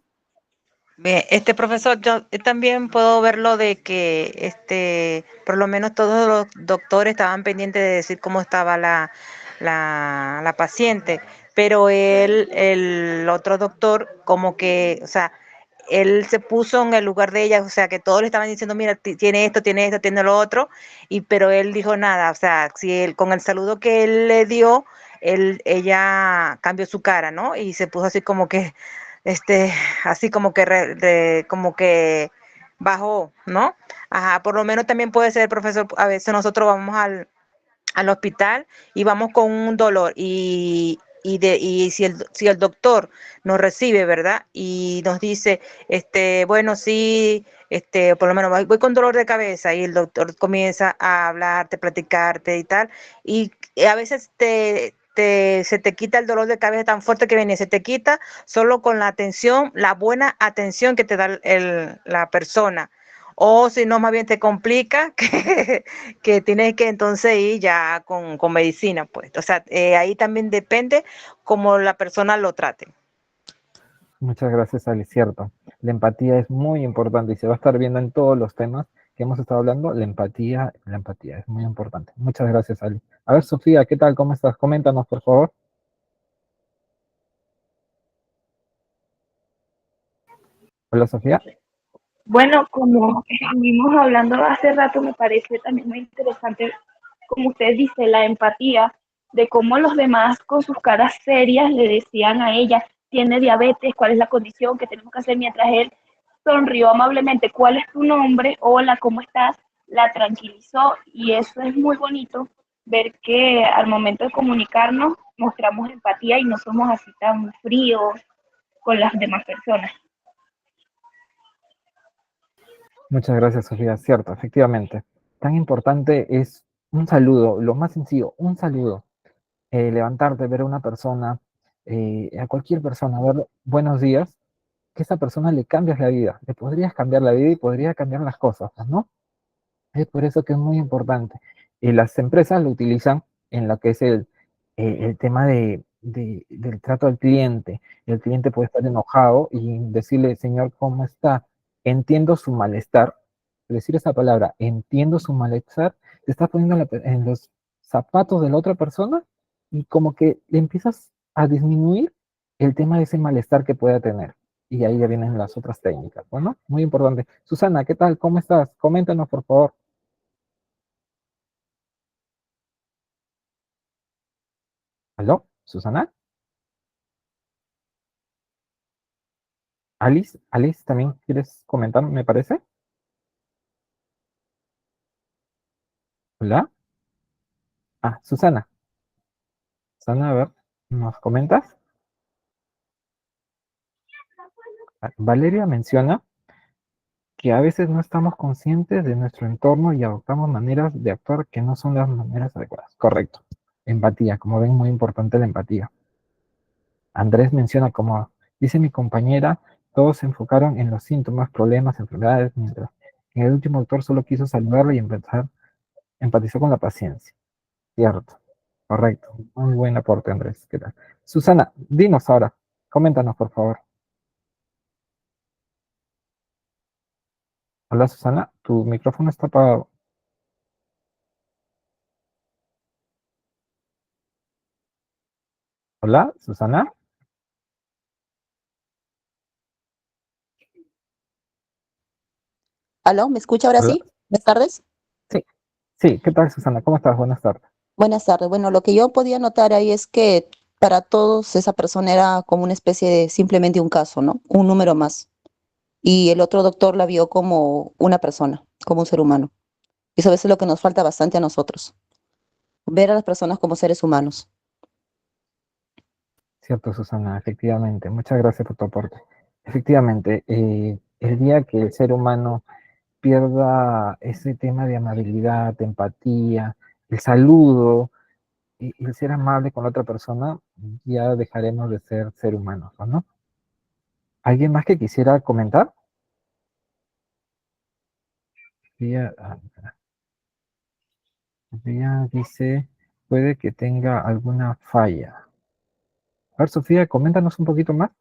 Speaker 7: Bien, profesor, yo también puedo verlo de que por lo menos todos los doctores estaban pendientes de decir cómo estaba la paciente, pero el otro doctor, como que, o sea, él se puso en el lugar de ella, o sea, que todos le estaban diciendo, mira, tiene esto, tiene lo otro, pero él dijo nada, o sea, si él, con el saludo que él le dio, ella cambió su cara, ¿no? Y se puso así como que, este, así como que, como que bajó, ¿no? Ajá, por lo menos también puede ser, profesor, a veces nosotros vamos al hospital y vamos con un dolor y si el doctor nos recibe, ¿verdad? Y nos dice, bueno, sí, por lo menos voy con dolor de cabeza y el doctor comienza a hablarte, platicarte y tal, y a veces se te quita el dolor de cabeza tan fuerte que viene, se te quita solo con la atención, la buena atención que te da la persona. O si no, más bien te complica que tienes que entonces ir ya con medicina, pues. O sea, ahí también depende cómo la persona lo trate.
Speaker 1: Muchas gracias, Alice, cierto. La empatía es muy importante y se va a estar viendo en todos los temas que hemos estado hablando. La empatía es muy importante. Muchas gracias, Alice. A ver, Sofía, ¿qué tal? ¿Cómo estás? Coméntanos, por favor. Hola, Sofía.
Speaker 14: Bueno, como estuvimos hablando hace rato, me parece también muy interesante, como usted dice, la empatía de cómo los demás con sus caras serias le decían a ella, tiene diabetes, cuál es la condición que tenemos que hacer, mientras él sonrió amablemente, ¿cuál es tu nombre? Hola, ¿cómo estás? La tranquilizó y eso es muy bonito, ver que al momento de comunicarnos mostramos empatía y no somos así tan fríos con las demás personas.
Speaker 1: Muchas gracias, Sofía. Cierto, efectivamente. Tan importante es un saludo, lo más sencillo, un saludo. Levantarte, ver a una persona, a cualquier persona, ver buenos días, que esa persona le cambias la vida. Le podrías cambiar la vida y podría cambiar las cosas, ¿no? Es por eso que es muy importante. Y las empresas lo utilizan en lo que es el tema del trato al cliente. El cliente puede estar enojado y decirle, señor, ¿cómo está? Entiendo su malestar. Decir esa palabra, entiendo su malestar, te estás poniendo en los zapatos de la otra persona y como que le empiezas a disminuir el tema de ese malestar que pueda tener. Y ahí ya vienen las otras técnicas. Bueno, muy importante. Susana, ¿qué tal? ¿Cómo estás? Coméntanos, por favor. ¿Aló? ¿Susana? Alice, Alice, ¿también quieres comentar, me parece? Hola. Ah, Susana. Susana, a ver, ¿nos comentas? Ah, Valeria menciona que a veces no estamos conscientes de nuestro entorno y adoptamos maneras de actuar que no son las maneras adecuadas. Correcto. Empatía, como ven, muy importante la empatía. Andrés menciona como dice mi compañera, todos se enfocaron en los síntomas, problemas, enfermedades, mientras en el último autor solo quiso saludarlo y empatizó con la paciencia. Cierto, correcto. Muy buen aporte, Andrés. ¿Qué tal? Susana, dinos ahora, coméntanos, por favor. Hola, Susana, tu micrófono está apagado. Hola, Susana.
Speaker 15: ¿Aló? ¿Me escucha ahora
Speaker 1: Hola.
Speaker 15: sí? Buenas tardes.
Speaker 1: Sí, sí, ¿qué tal, Susana? ¿Cómo estás? Buenas tardes.
Speaker 15: Buenas tardes. Bueno, lo que yo podía notar ahí es que para todos esa persona era como una especie de simplemente un caso, ¿no? Un número más. Y el otro doctor la vio como una persona, como un ser humano. Y eso a veces es lo que nos falta bastante a nosotros, ver a las personas como seres humanos.
Speaker 1: Cierto, Susana, efectivamente. Muchas gracias por tu aporte. Efectivamente, el día que el ser humano pierda ese tema de amabilidad, de empatía, el saludo y el ser amable con la otra persona, ya dejaremos de ser humanos, ¿o no? ¿Alguien más que quisiera comentar? Sofía dice, puede que tenga alguna falla. A ver, Sofía, coméntanos un poquito más.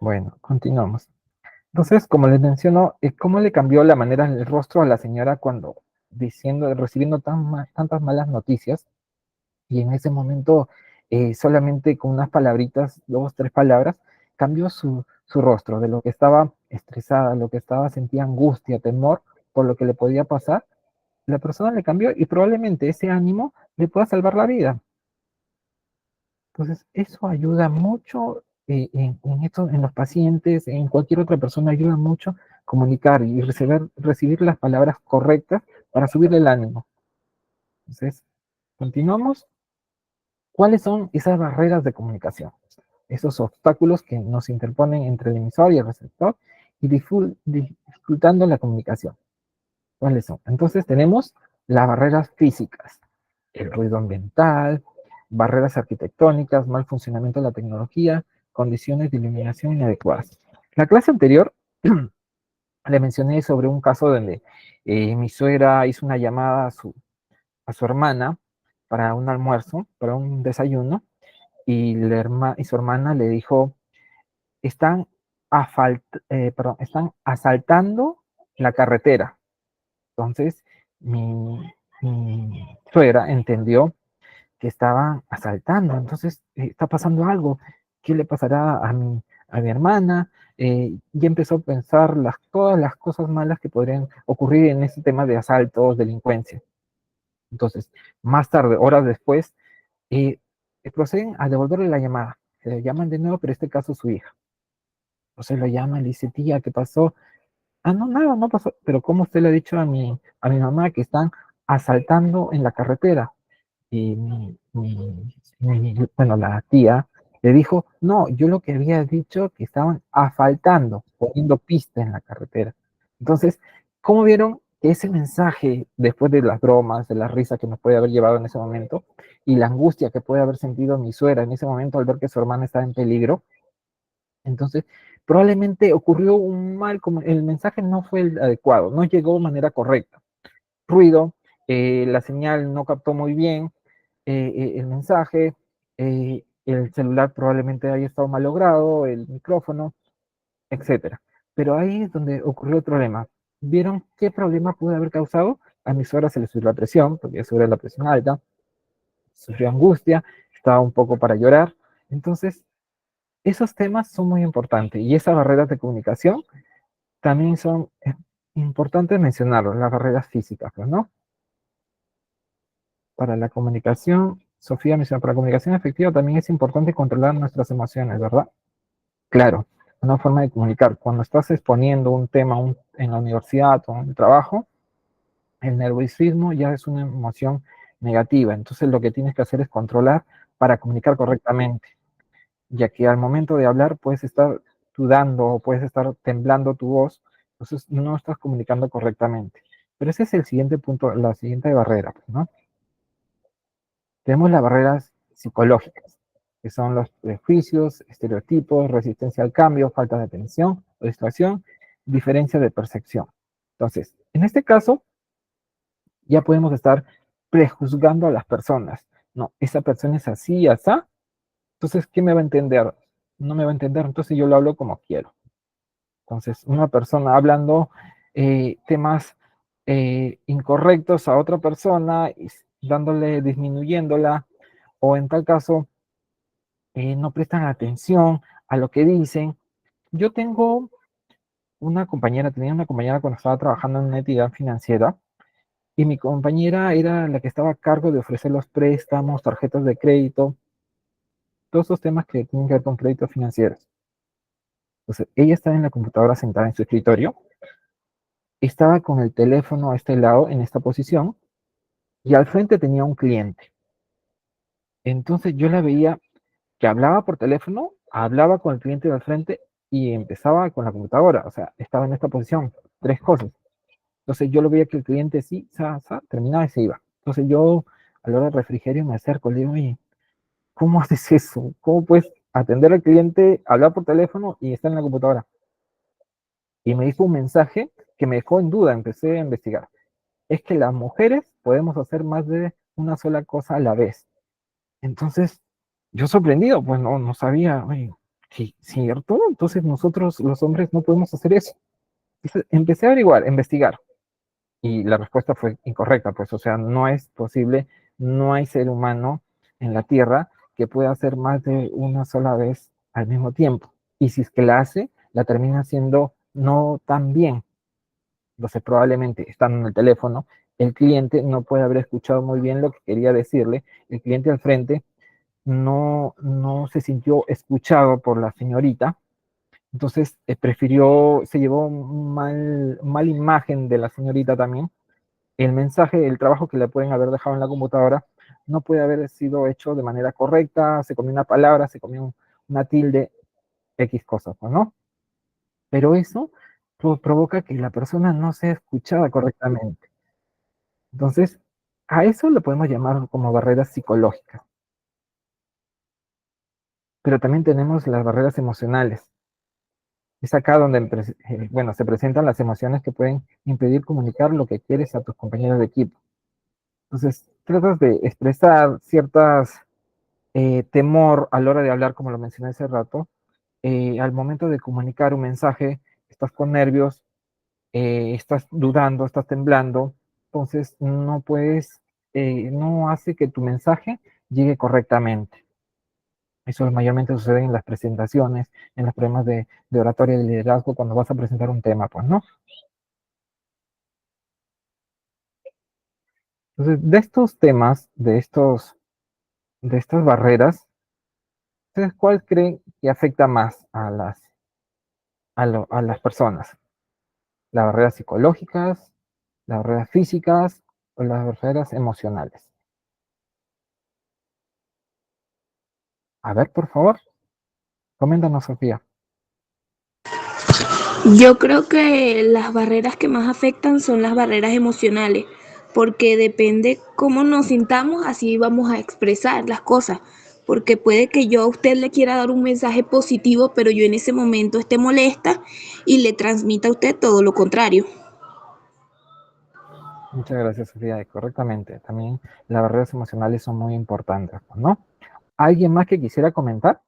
Speaker 1: Bueno, continuamos. Entonces, como les menciono, ¿cómo le cambió la manera en el rostro a la señora cuando recibiendo tantas malas noticias? Y en ese momento, solamente con unas palabritas, dos, tres palabras, cambió su rostro, de lo que estaba estresada, lo que estaba, sentía angustia, temor por lo que le podía pasar. La persona le cambió y probablemente ese ánimo le pueda salvar la vida. Entonces, eso ayuda mucho en los pacientes, en cualquier otra persona, ayuda mucho comunicar y recibir las palabras correctas para subirle el ánimo. Entonces, continuamos. ¿Cuáles son esas barreras de comunicación? Esos obstáculos que nos interponen entre el emisor y el receptor y dificultando la comunicación. ¿Cuáles son? Entonces tenemos las barreras físicas, el ruido ambiental, barreras arquitectónicas, mal funcionamiento de la tecnología, condiciones de iluminación inadecuadas. La clase anterior le mencioné sobre un caso donde mi suegra hizo una llamada a su hermana para un almuerzo, para un desayuno, y su hermana le dijo, están, están asaltando la carretera. Entonces, mi suegra entendió que estaban asaltando, entonces está pasando algo, ¿qué le pasará a mi hermana? Y empezó a pensar todas las cosas malas que podrían ocurrir en este tema de asaltos, delincuencia. Entonces, más tarde, horas después, eh, proceden a devolverle la llamada. Se le llaman de nuevo, pero en este caso su hija. Entonces lo llama, le dice, tía, ¿qué pasó? Ah, no, nada, no pasó. Pero ¿cómo usted le ha dicho a mi mamá que están asaltando en la carretera? Y bueno, la tía le dijo, no, yo lo que había dicho que estaban asfaltando, poniendo pista en la carretera. Entonces, ¿cómo vieron que ese mensaje, después de las bromas, de la risa que nos puede haber llevado en ese momento, y la angustia que puede haber sentido mi suegra en ese momento al ver que su hermana estaba en peligro, entonces probablemente ocurrió un mal, como el mensaje no fue el adecuado, no llegó de manera correcta? Ruido, la señal no captó muy bien el mensaje, el celular probablemente haya estado mal logrado, el micrófono, etcétera. Pero ahí es donde ocurrió el problema. ¿Vieron qué problema pudo haber causado? a mi suegra se le subió la presión, porque yo sufrí la presión alta, sufrió angustia, estaba un poco para llorar. Entonces, esos temas son muy importantes y esas barreras de comunicación también son importantes mencionarlos, las barreras físicas, pues, ¿no? Para la comunicación, Sofía menciona, para la comunicación efectiva también es importante controlar nuestras emociones, ¿verdad? Claro, una forma de comunicar. Cuando estás exponiendo un tema en la universidad o en el trabajo, el nerviosismo ya es una emoción negativa. Entonces lo que tienes que hacer es controlar para comunicar correctamente, ya que al momento de hablar puedes estar dudando o puedes estar temblando tu voz, entonces no estás comunicando correctamente. Pero ese es el siguiente punto, la siguiente barrera, pues, ¿no? Tenemos las barreras psicológicas, que son los prejuicios, estereotipos, resistencia al cambio, falta de atención o distracción, diferencia de percepción. Entonces, en este caso, ya podemos estar prejuzgando a las personas. No, esa persona es así, así. Entonces, ¿qué me va a entender? No me va a entender, entonces yo lo hablo como quiero. Entonces, una persona hablando temas incorrectos a otra persona, y dándole, disminuyéndola, o en tal caso, no prestan atención a lo que dicen. Yo tengo tenía una compañera cuando estaba trabajando en una entidad financiera, y mi compañera era la que estaba a cargo de ofrecer los préstamos, tarjetas de crédito, todos esos temas que tienen que ver con créditos financieros. Entonces, ella estaba en la computadora sentada en su escritorio, estaba con el teléfono a este lado, en esta posición, y al frente tenía un cliente. Entonces yo la veía que hablaba por teléfono, hablaba con el cliente de al frente y empezaba con la computadora, o sea, estaba en esta posición, tres cosas. Entonces yo lo veía que el cliente sí, terminaba y se iba. Entonces yo a la hora del refrigerio me acerco, le digo, oye, ¿cómo haces eso? ¿Cómo puedes atender al cliente, hablar por teléfono y estar en la computadora? Y me dijo un mensaje que me dejó en duda, empecé a investigar. Es que las mujeres podemos hacer más de una sola cosa a la vez. Entonces, yo sorprendido, pues no sabía, oye, sí, ¿cierto? Entonces nosotros los hombres no podemos hacer eso. Entonces, empecé a averiguar, a investigar, y la respuesta fue incorrecta, pues, o sea, no es posible, no hay ser humano en la Tierra que pueda hacer más de una sola vez al mismo tiempo. Y si es que la hace, la termina haciendo no tan bien. Entonces, probablemente estando en el teléfono, el cliente no puede haber escuchado muy bien lo que quería decirle. El cliente al frente no se sintió escuchado por la señorita. Entonces, se llevó mal imagen de la señorita también. El mensaje, el trabajo que le pueden haber dejado en la computadora no puede haber sido hecho de manera correcta, se comió una palabra, se comió una tilde, X cosas, pues, ¿no? Pero eso provoca que la persona no sea escuchada correctamente. Entonces, a eso lo podemos llamar como barreras psicológicas. Pero también tenemos las barreras emocionales. Es acá donde, bueno, se presentan las emociones que pueden impedir comunicar lo que quieres a tus compañeros de equipo. Entonces, tratas de expresar ciertas temor a la hora de hablar, como lo mencioné hace rato. Al momento de comunicar un mensaje, estás con nervios, estás dudando, estás temblando, entonces no puedes, no hace que tu mensaje llegue correctamente. Eso mayormente sucede en las presentaciones, en los problemas de oratoria y de liderazgo, cuando vas a presentar un tema, pues, ¿no? Entonces, de estos temas, de estas barreras, ¿ustedes cuál creen que afecta más a las personas? ¿Las barreras psicológicas, las barreras físicas o las barreras emocionales? A ver, por favor, coméntanos, Sofía.
Speaker 8: Yo creo que las barreras que más afectan son las barreras emocionales, porque depende cómo nos sintamos, así vamos a expresar las cosas. Porque puede que yo a usted le quiera dar un mensaje positivo, pero yo en ese momento esté molesta y le transmita a usted todo lo contrario.
Speaker 1: Muchas gracias, Sofía. Correctamente. También las barreras emocionales son muy importantes, ¿no? ¿Alguien más que quisiera comentar?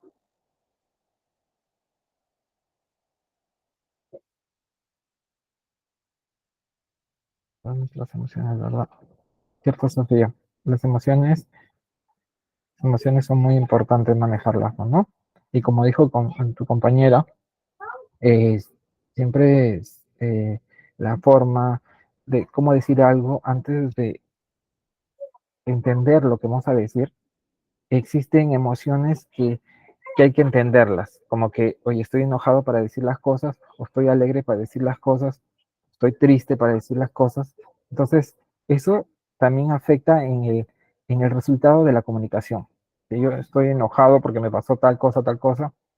Speaker 1: controlamos las emociones, ¿verdad? Cierto, Sofía. Las emociones son muy importantes manejarlas, ¿no? Y como dijo tu compañera, eh, siempre es, la forma de cómo decir algo antes de entender lo que vamos a decir. Existen emociones que hay que entenderlas, como que, oye, estoy enojado para decir las cosas, o estoy alegre para decir las cosas, estoy triste para decir las cosas. Entonces, eso también afecta en el resultado de la comunicación. Si yo estoy enojado porque me pasó tal cosa,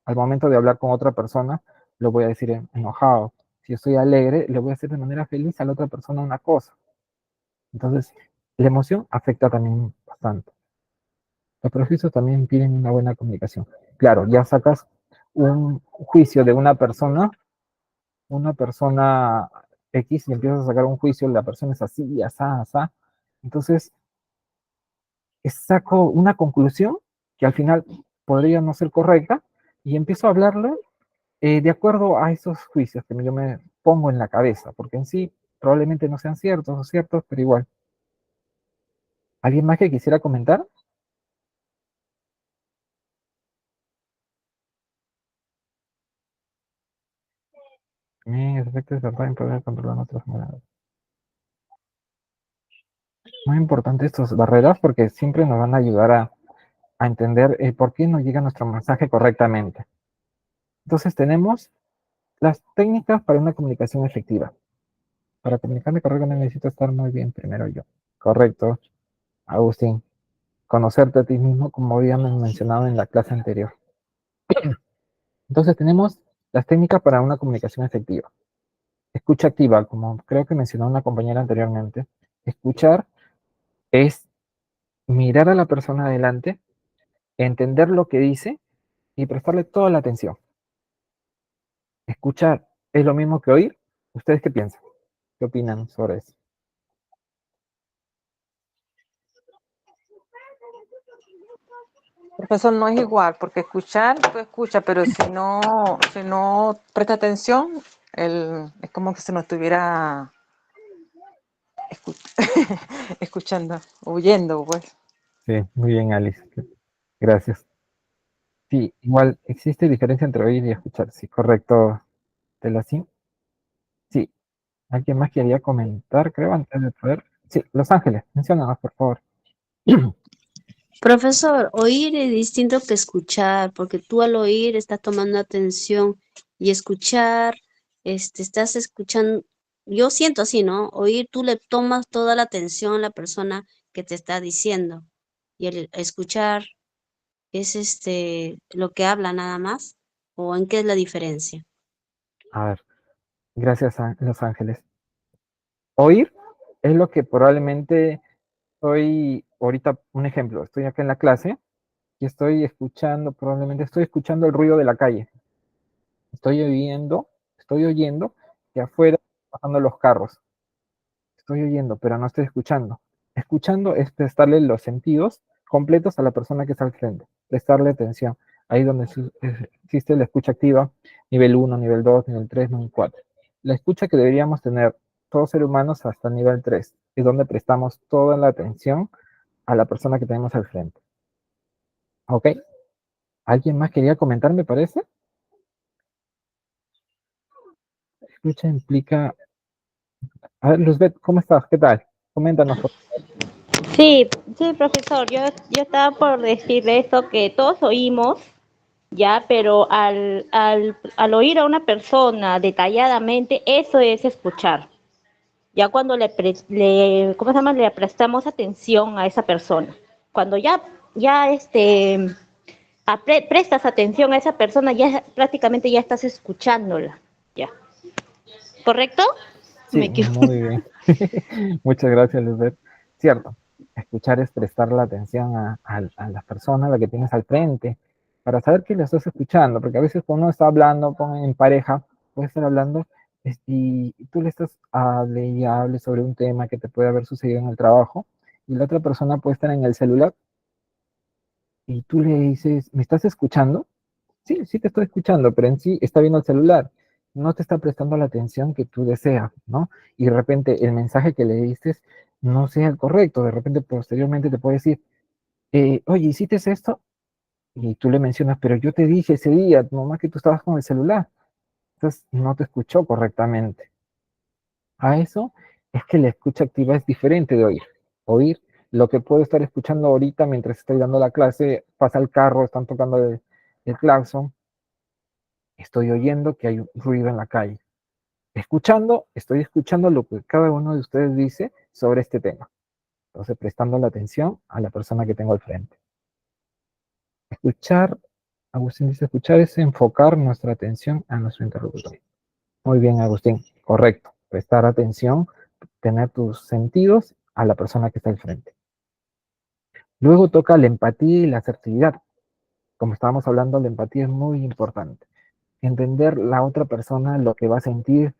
Speaker 1: al momento de hablar con otra persona, lo voy a decir enojado. Si estoy alegre, le voy a hacer de manera feliz a la otra persona una cosa. Entonces, la emoción afecta también bastante. Los prejuicios también piden una buena comunicación. Claro, ya sacas un juicio de una persona X, y empiezas a sacar un juicio, la persona es así, asá, asá. Entonces, saco una conclusión que al final podría no ser correcta y empiezo a hablarle de acuerdo a esos juicios que yo me pongo en la cabeza, porque en sí probablemente no sean ciertos o ciertos, pero igual. ¿Alguien más que quisiera comentar? Efectos de verdad en poder controlar nuestras monedas. Muy importante estas barreras porque siempre nos van a ayudar a entender por qué no llega nuestro mensaje correctamente. Entonces tenemos las técnicas para una comunicación efectiva. Para comunicarme correctamente necesito estar muy bien primero yo. Correcto, Agustín. Conocerte a ti mismo, como habíamos mencionado en la clase anterior. Entonces tenemos las técnicas para una comunicación efectiva. Escucha activa, como creo que mencionó una compañera anteriormente. Escuchar es mirar a la persona adelante, entender lo que dice y prestarle toda la atención. Escuchar es lo mismo que oír. ¿Ustedes qué piensan? ¿Qué opinan sobre eso?
Speaker 7: Profesor, no es igual, porque escuchar, tú escuchas, pero si no presta atención, es como que se nos estuviera escu- escuchando, oyendo, pues.
Speaker 1: Sí, muy bien, Alice. Gracias. Sí, igual existe diferencia entre oír y escuchar. Sí, correcto, Telasín. Sí, ¿alguien más quería comentar, creo, antes de poder? Sí, Los Ángeles, menciónanos, por favor.
Speaker 5: Profesor, oír es distinto que escuchar, porque tú al oír estás tomando atención y escuchar, estás escuchando, yo siento así, ¿no? Oír, tú le tomas toda la atención a la persona que te está diciendo y el escuchar es lo que habla nada más, ¿o en qué es la diferencia?
Speaker 1: A ver, gracias a Los Ángeles. Oír es lo que probablemente estoy, ahorita, un ejemplo, estoy acá en la clase y estoy escuchando, probablemente estoy escuchando el ruido de la calle. Estoy oyendo que afuera están pasando los carros. Estoy oyendo, pero no estoy escuchando. Escuchando es prestarle los sentidos completos a la persona que está al frente, prestarle atención. Ahí donde existe la escucha activa, nivel 1, nivel 2, nivel 3, nivel 4. La escucha que deberíamos tener todos seres humanos hasta el nivel 3, es donde prestamos toda la atención a la persona que tenemos al frente. ¿Ok? ¿Alguien más quería comentar, me parece? Escucha implica... A ver, Luzbeth, ¿cómo estás? ¿Qué tal? Coméntanos, por favor.
Speaker 16: Sí, sí, profesor, yo estaba por decirle esto que todos oímos, ya, pero al oír a una persona detalladamente, eso es escuchar. Ya cuando ¿cómo se llama? Le prestamos atención a esa persona. Cuando prestas atención a esa persona, ya prácticamente ya estás escuchándola, ya. ¿Correcto?
Speaker 1: Sí,
Speaker 16: Me equivoco.
Speaker 1: muy bien. Muchas gracias, Luzbeth. Cierto, escuchar es prestar la atención a la persona a la que tienes al frente, para saber que le estás escuchando, porque a veces cuando uno está hablando, en pareja, puede estar hablando y tú le estás hable y hable sobre un tema que te puede haber sucedido en el trabajo, y la otra persona puede estar en el celular, y tú le dices, ¿me estás escuchando? Sí, sí te estoy escuchando, pero en sí está viendo el celular. no te está prestando la atención que tú deseas, ¿no? Y de repente el mensaje que le diste no sea el correcto, de repente posteriormente te puede decir, oye, ¿hiciste esto? Y tú le mencionas, pero yo te dije ese día, mamá, que tú estabas con el celular. Entonces no te escuchó correctamente. A eso es que la escucha activa es diferente de oír. Oír, lo que puedo estar escuchando ahorita mientras estoy dando la clase, pasa el carro, están tocando el claxon, estoy oyendo que hay un ruido en la calle. Escuchando, estoy escuchando lo que cada uno de ustedes dice sobre este tema. Entonces, prestando la atención a la persona que tengo al frente. Escuchar, Agustín dice, escuchar es enfocar nuestra atención a nuestro interlocutor. Muy bien, Agustín, correcto. Prestar atención, tener tus sentidos a la persona que está al frente. Luego toca la empatía y la asertividad. Como estábamos hablando, la empatía es muy importante. Entender la otra persona, lo que va a sentir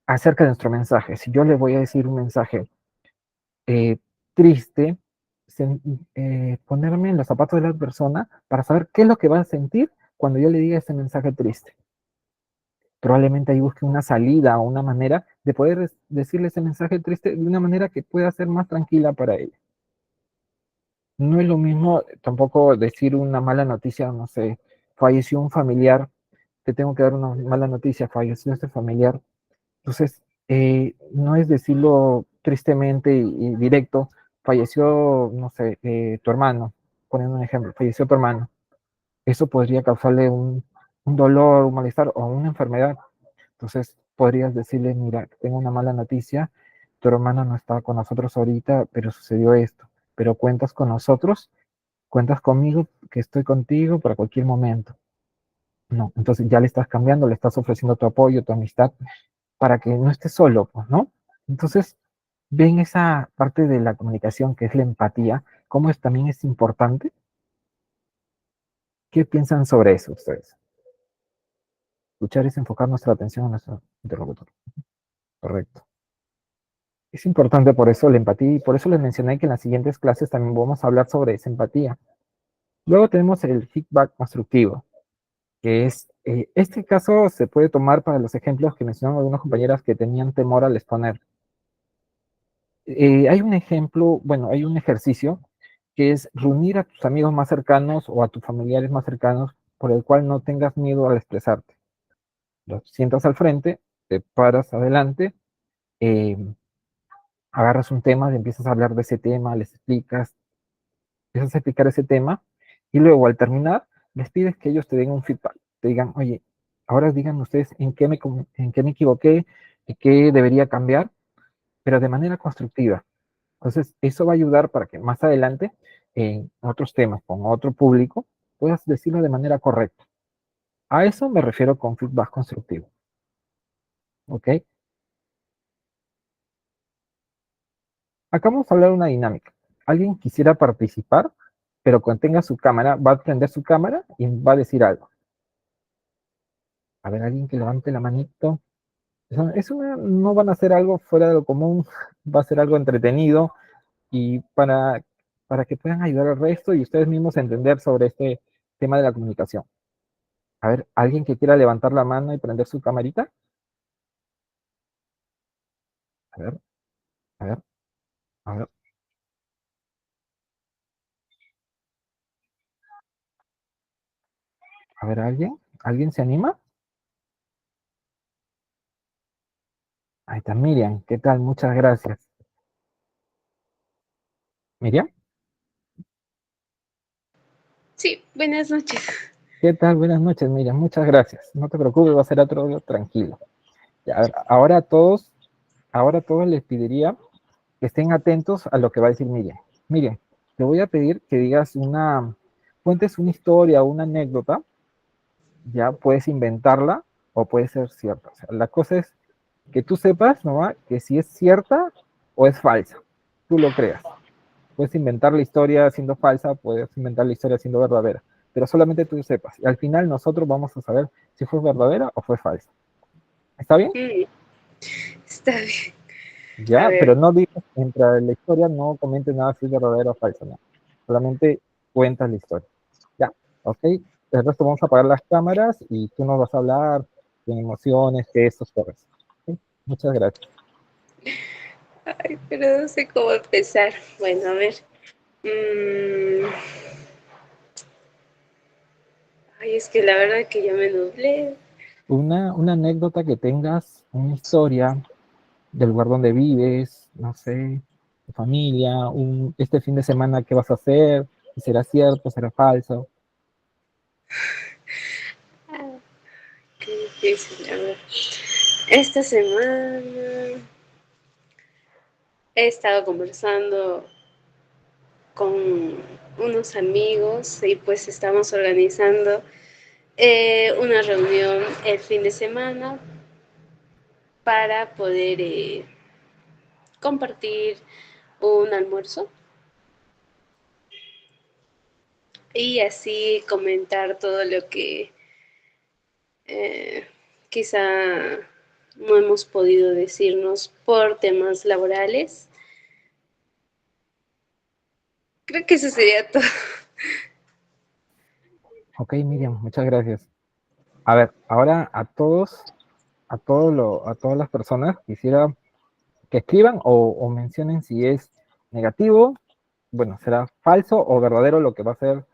Speaker 1: acerca de nuestro mensaje. Si yo le voy a decir un mensaje triste, ponerme en los zapatos de la persona para saber qué es lo que va a sentir cuando yo le diga ese mensaje triste. Probablemente ahí busque una salida o una manera de poder decirle ese mensaje triste de una manera que pueda ser más tranquila para ella. No es lo mismo tampoco decir una mala noticia, no sé, falleció un familiar, te tengo que dar una mala noticia, falleció este familiar. Entonces, no es decirlo tristemente y directo, falleció, no sé, tu hermano, poniendo un ejemplo, falleció tu hermano. Eso podría causarle un dolor, un malestar o una enfermedad. Entonces, podrías decirle, mira, tengo una mala noticia, tu hermano no está con nosotros ahorita, pero sucedió esto, pero cuentas con nosotros, cuentas conmigo, que estoy contigo para cualquier momento. No, entonces ya le estás cambiando, le estás ofreciendo tu apoyo, tu amistad, para que no estés solo, pues, ¿no? Entonces, ven esa parte de la comunicación que es la empatía, cómo también es importante. ¿Qué piensan sobre eso ustedes? Escuchar es enfocar nuestra atención a nuestro interlocutor. Correcto. Es importante por eso la empatía y por eso les mencioné que en las siguientes clases también vamos a hablar sobre esa empatía. Luego tenemos el feedback constructivo, que es, este caso se puede tomar para los ejemplos que mencionaron algunas compañeras que tenían temor al exponer. Hay un ejemplo, bueno, hay un ejercicio que es reunir a tus amigos más cercanos o a tus familiares más cercanos por el cual no tengas miedo al expresarte. Los sientas al frente, te paras adelante, agarras un tema, empiezas a hablar de ese tema, les explicas, empiezas a explicar ese tema y luego al terminar les pides que ellos te den un feedback, te digan, oye, ahora digan ustedes en qué me equivoqué, en qué debería cambiar, pero de manera constructiva. Entonces, eso va a ayudar para que más adelante, en otros temas, con otro público, puedas decirlo de manera correcta. A eso me refiero con feedback constructivo. ¿Ok? Acá vamos a hablar de una dinámica. Alguien quisiera participar, pero cuando tenga su cámara, va a prender su cámara y va a decir algo. A ver, alguien que levante la manito. No van a hacer algo fuera de lo común, va a ser algo entretenido y para que puedan ayudar al resto y ustedes mismos a entender sobre este tema de la comunicación. A ver, ¿alguien que quiera levantar la mano y prender su camarita? A ver, a ver, a ver. A ver, ¿alguien? ¿Alguien se anima? Ahí está Miriam. ¿Qué tal? Muchas gracias. Miriam,
Speaker 17: Sí, buenas noches.
Speaker 1: ¿qué tal? Buenas noches, Miriam. Muchas gracias. No te preocupes, va a ser otro tranquilo. Ya, a ver, ahora a todos les pediría que estén atentos a lo que va a decir Miriam. Miriam, te voy a pedir que digas cuentes una historia o una anécdota, ya puedes inventarla o puede ser cierta. O sea, la cosa es que tú sepas, ¿no? Que si es cierta o es falsa. Tú lo creas. Puedes inventar la historia siendo falsa, puedes inventar la historia siendo verdadera, pero solamente tú sepas. Y al final nosotros vamos a saber si fue verdadera o fue falsa. ¿Está bien?
Speaker 17: Está bien.
Speaker 1: Ya, pero no digas, entre la historia no comentes nada si es verdadera o falsa, no. Solamente cuentas la historia. Ya, ok. El resto vamos a apagar las cámaras y tú nos vas a hablar con emociones, gestos, todo eso. ¿Sí? Muchas gracias.
Speaker 17: Ay, pero no sé cómo empezar. Bueno, a ver. Ay, es que la verdad que ya me nublé.
Speaker 1: Una anécdota que tengas, una historia del lugar donde vives, no sé, tu familia, este fin de semana, ¿qué vas a hacer? ¿Será cierto, será falso?
Speaker 17: Ah, qué difícil, a ver. Esta semana he estado conversando con unos amigos y pues estamos organizando una reunión el fin de semana para poder compartir un almuerzo y así comentar todo lo que eh, quizá no hemos podido decirnos por temas laborales. Creo que eso sería todo.
Speaker 1: Ok, Miriam, muchas gracias. A ver, ahora a todas las personas, quisiera que escriban o mencionen si es negativo, bueno, será falso o verdadero lo que va a hacer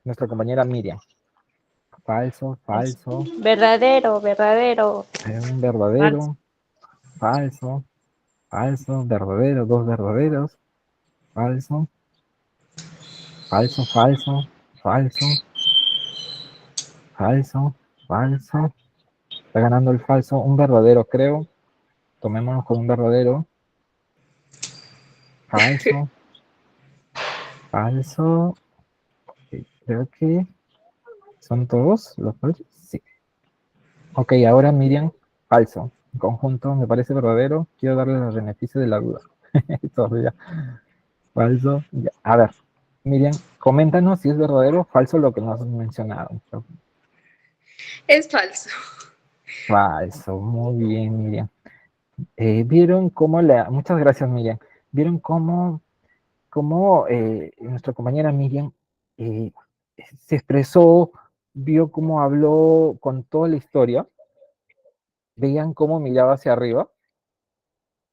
Speaker 1: nuestra compañera Miriam. Falso, falso,
Speaker 16: Verdadero, verdadero.
Speaker 1: un
Speaker 16: Falso.
Speaker 1: verdadero, falso, falso, verdadero, dos verdaderos, falso, falso, falso, falso, falso, falso. Está ganando el falso, un verdadero, creo. Tomémonos como un verdadero. Falso, falso. Ok, creo que son todos los falsos. Sí. Ok, ahora Miriam, falso. En conjunto, me parece verdadero. Quiero darle el beneficio de la duda. Todavía. Falso. Ya. A ver, Miriam, coméntanos si es verdadero o falso lo que nos has mencionado.
Speaker 17: Es falso.
Speaker 1: Falso, muy bien, Miriam. ¿Vieron cómo Muchas gracias, Miriam. ¿Vieron cómo nuestra compañera Miriam eh, se expresó, vio cómo habló con toda la historia? Veían cómo miraba hacia arriba.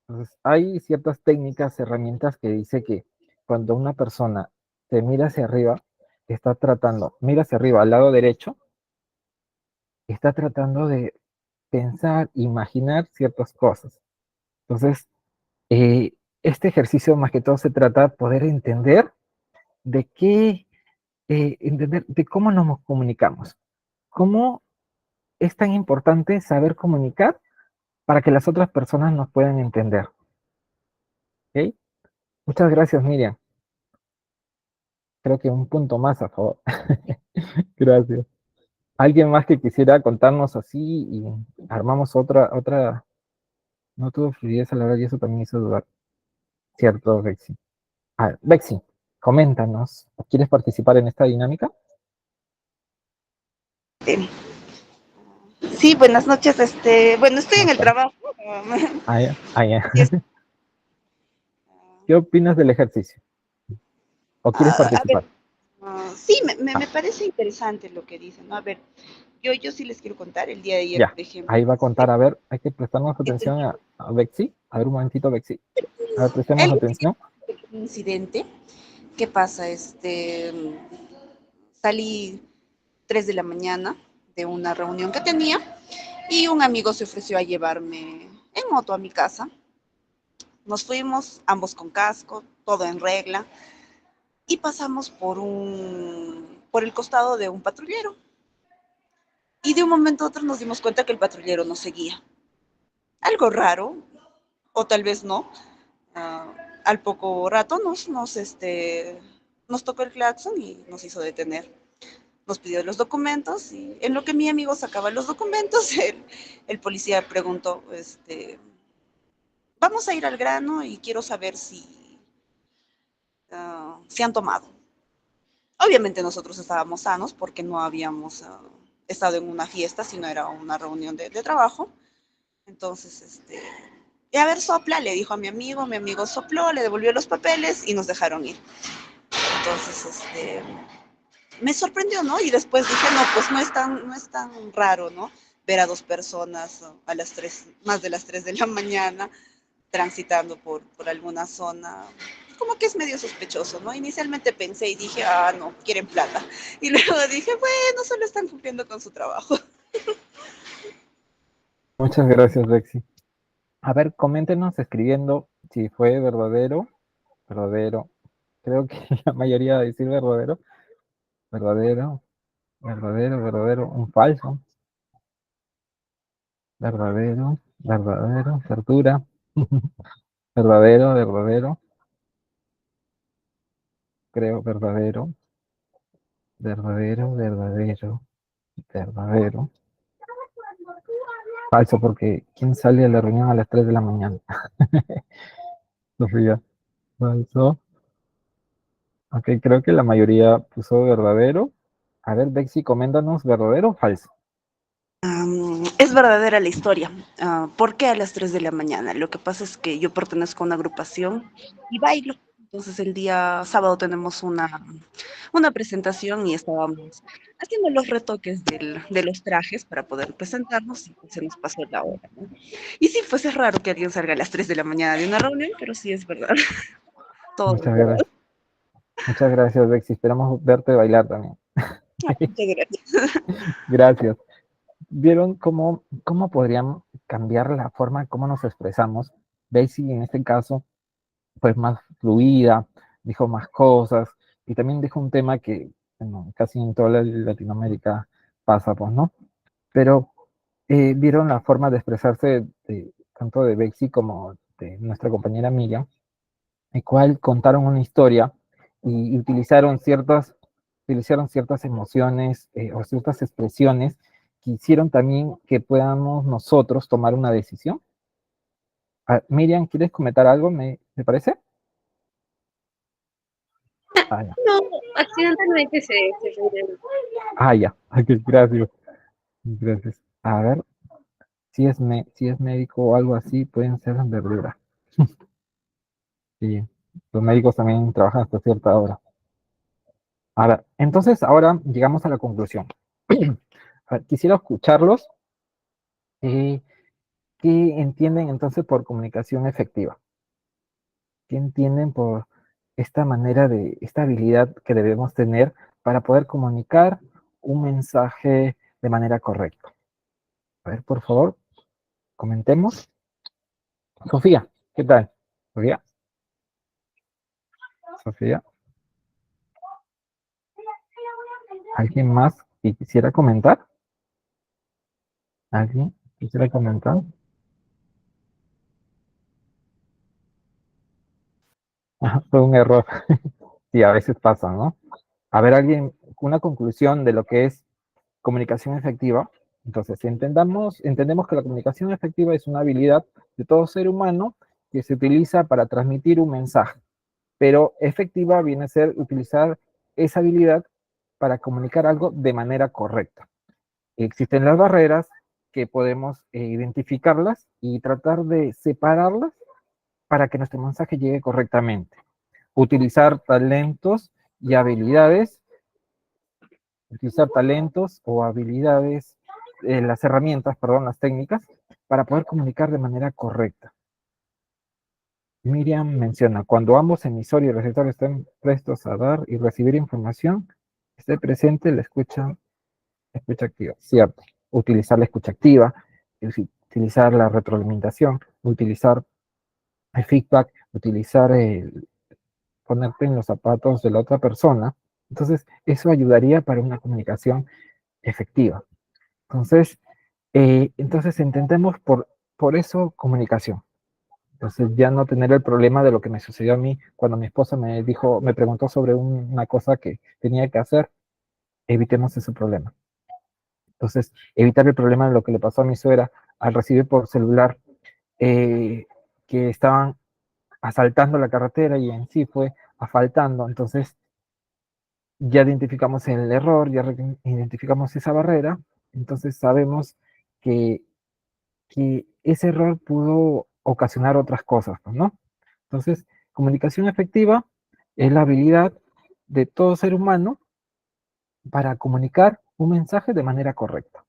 Speaker 1: Entonces, hay ciertas técnicas, herramientas que dice que cuando una persona se mira hacia arriba, mira hacia arriba al lado derecho, está tratando de pensar, imaginar ciertas cosas. Entonces, eh, este ejercicio más que todo se trata de poder entender entender de cómo nos comunicamos. Cómo es tan importante saber comunicar para que las otras personas nos puedan entender. ¿Ok? Muchas gracias, Miriam. Creo que un punto más a favor. Gracias. ¿Alguien más que quisiera contarnos así y armamos otra? No tuvo fluidez a la hora y eso también hizo dudar. Cierto, Bexi. A ver, Bexi, coméntanos. ¿Quieres participar en esta dinámica?
Speaker 18: Sí, buenas noches. Bueno, estoy en el
Speaker 1: Ok.
Speaker 18: trabajo.
Speaker 1: Ah, ya, ah, ya.
Speaker 18: Y
Speaker 1: ¿Qué opinas del ejercicio? ¿O quieres
Speaker 18: a ver,
Speaker 1: participar?
Speaker 18: sí, me parece interesante lo que dicen, ¿no? A ver, yo sí les quiero contar. El día de ayer,
Speaker 1: Ya,
Speaker 18: por ejemplo,
Speaker 1: ahí va a contar. A ver, hay que prestarnos atención a Bexi. A ver, un momentito, Bexi. A ver, prestemos
Speaker 18: el
Speaker 1: atención.
Speaker 18: incidente. ¿Qué pasa? Salí 3 de la mañana de una reunión que tenía y un amigo se ofreció a llevarme en moto a mi casa. Nos fuimos, ambos con casco, todo en regla, y pasamos por el costado de un patrullero. Y de un momento a otro nos dimos cuenta que el patrullero nos seguía. Algo raro, o tal vez no. Al poco rato nos tocó el claxon y nos hizo detener. Nos pidió los documentos y en lo que mi amigo sacaba los documentos, el policía preguntó, vamos a ir al grano y quiero saber si han tomado. Obviamente nosotros estábamos sanos porque no habíamos estado en una fiesta, sino era una reunión de trabajo. Entonces, y a ver, sopla, le dijo a mi amigo sopló, le devolvió los papeles y nos dejaron ir. Entonces, me sorprendió, ¿no? Y después dije, no, pues no es tan raro, ¿no? ver a dos personas a las 3, más de las 3 de la mañana, transitando por alguna zona, como que es medio sospechoso, ¿no? Inicialmente pensé y dije, ah, no, quieren plata. Y luego dije, bueno, solo están cumpliendo con su trabajo.
Speaker 1: Muchas gracias, Lexi. A ver, coméntenos escribiendo si fue verdadero, verdadero. Creo que la mayoría va a decir verdadero, verdadero, verdadero, verdadero, un falso, verdadero, verdadero, verdura, verdadero, verdadero, creo verdadero, verdadero, verdadero, verdadero. Falso, porque ¿quién sale a la reunión a las 3 de la mañana? Sofía, falso. Ok, creo que la mayoría puso verdadero. A ver, Bexy, coméntanos, ¿verdadero o falso?
Speaker 18: Es verdadera la historia. ¿Por qué a las 3 de la mañana? Lo que pasa es que yo pertenezco a una agrupación y bailo. Entonces el día sábado tenemos una presentación y estábamos haciendo los retoques de los trajes para poder presentarnos y pues se nos pasó la hora, ¿no? Y sí, pues es raro que alguien salga a las 3 de la mañana de una reunión, pero sí es verdad. Todo es
Speaker 1: Muchas
Speaker 18: verdad.
Speaker 1: gracias. Muchas gracias, Bexy. Esperamos verte bailar también.
Speaker 18: Muchas gracias.
Speaker 1: Gracias. ¿Vieron cómo podrían cambiar la forma cómo nos expresamos? Bexy, en este caso, pues más fluida, dijo más cosas y también dijo un tema que bueno, casi en toda Latinoamérica pasa, pues, ¿no? Pero vieron la forma de expresarse tanto de Bexy como de nuestra compañera Miriam, el cual contaron una historia y utilizaron ciertas emociones o ciertas expresiones que hicieron también que podamos nosotros tomar una decisión. Miriam, ¿quieres comentar algo? ¿Me parece? Ah, ya.
Speaker 17: No, accidentalmente se rindieron.
Speaker 1: Ah, ya. Ok, gracias. Gracias. A ver, si es médico o algo así, pueden ser en verdura. Sí, los médicos también trabajan hasta cierta hora. Ahora, entonces, ahora llegamos a la conclusión. A ver, quisiera escucharlos. ¿Qué entienden entonces por comunicación efectiva? ¿Qué entienden por esta manera esta habilidad que debemos tener para poder comunicar un mensaje de manera correcta? A ver, por favor, comentemos. Sofía, ¿qué tal? Sofía, Sofía, ¿alguien más que quisiera comentar? ¿Alguien quisiera comentar? Ajá, fue un error. Sí, a veces pasa, ¿no? A ver, alguien, una conclusión de lo que es comunicación efectiva. Entonces, si entendemos que la comunicación efectiva es una habilidad de todo ser humano que se utiliza para transmitir un mensaje, pero efectiva viene a ser utilizar esa habilidad para comunicar algo de manera correcta. Existen las barreras que podemos identificarlas y tratar de separarlas para que nuestro mensaje llegue correctamente. Utilizar talentos y habilidades, utilizar talentos o habilidades, las herramientas, perdón, las técnicas, para poder comunicar de manera correcta. Miriam menciona, cuando ambos emisor y receptor estén prestos a dar y recibir información, esté presente la escucha activa. Cierto. Utilizar la escucha activa, utilizar la retroalimentación, utilizar el feedback, utilizar ponerte en los zapatos de la otra persona. Entonces, eso ayudaría para una comunicación efectiva. Entonces entendemos por eso comunicación. Entonces ya no tener el problema de lo que me sucedió a mí cuando mi esposa me preguntó sobre una cosa que tenía que hacer, evitemos ese problema. Entonces, evitar el problema de lo que le pasó a mi suegra al recibir por celular que estaban asaltando la carretera y en sí fue asfaltando. Entonces, ya identificamos el error, ya identificamos esa barrera, entonces sabemos que ese error pudo ocasionar otras cosas, ¿no? Entonces, comunicación efectiva es la habilidad de todo ser humano para comunicar un mensaje de manera correcta.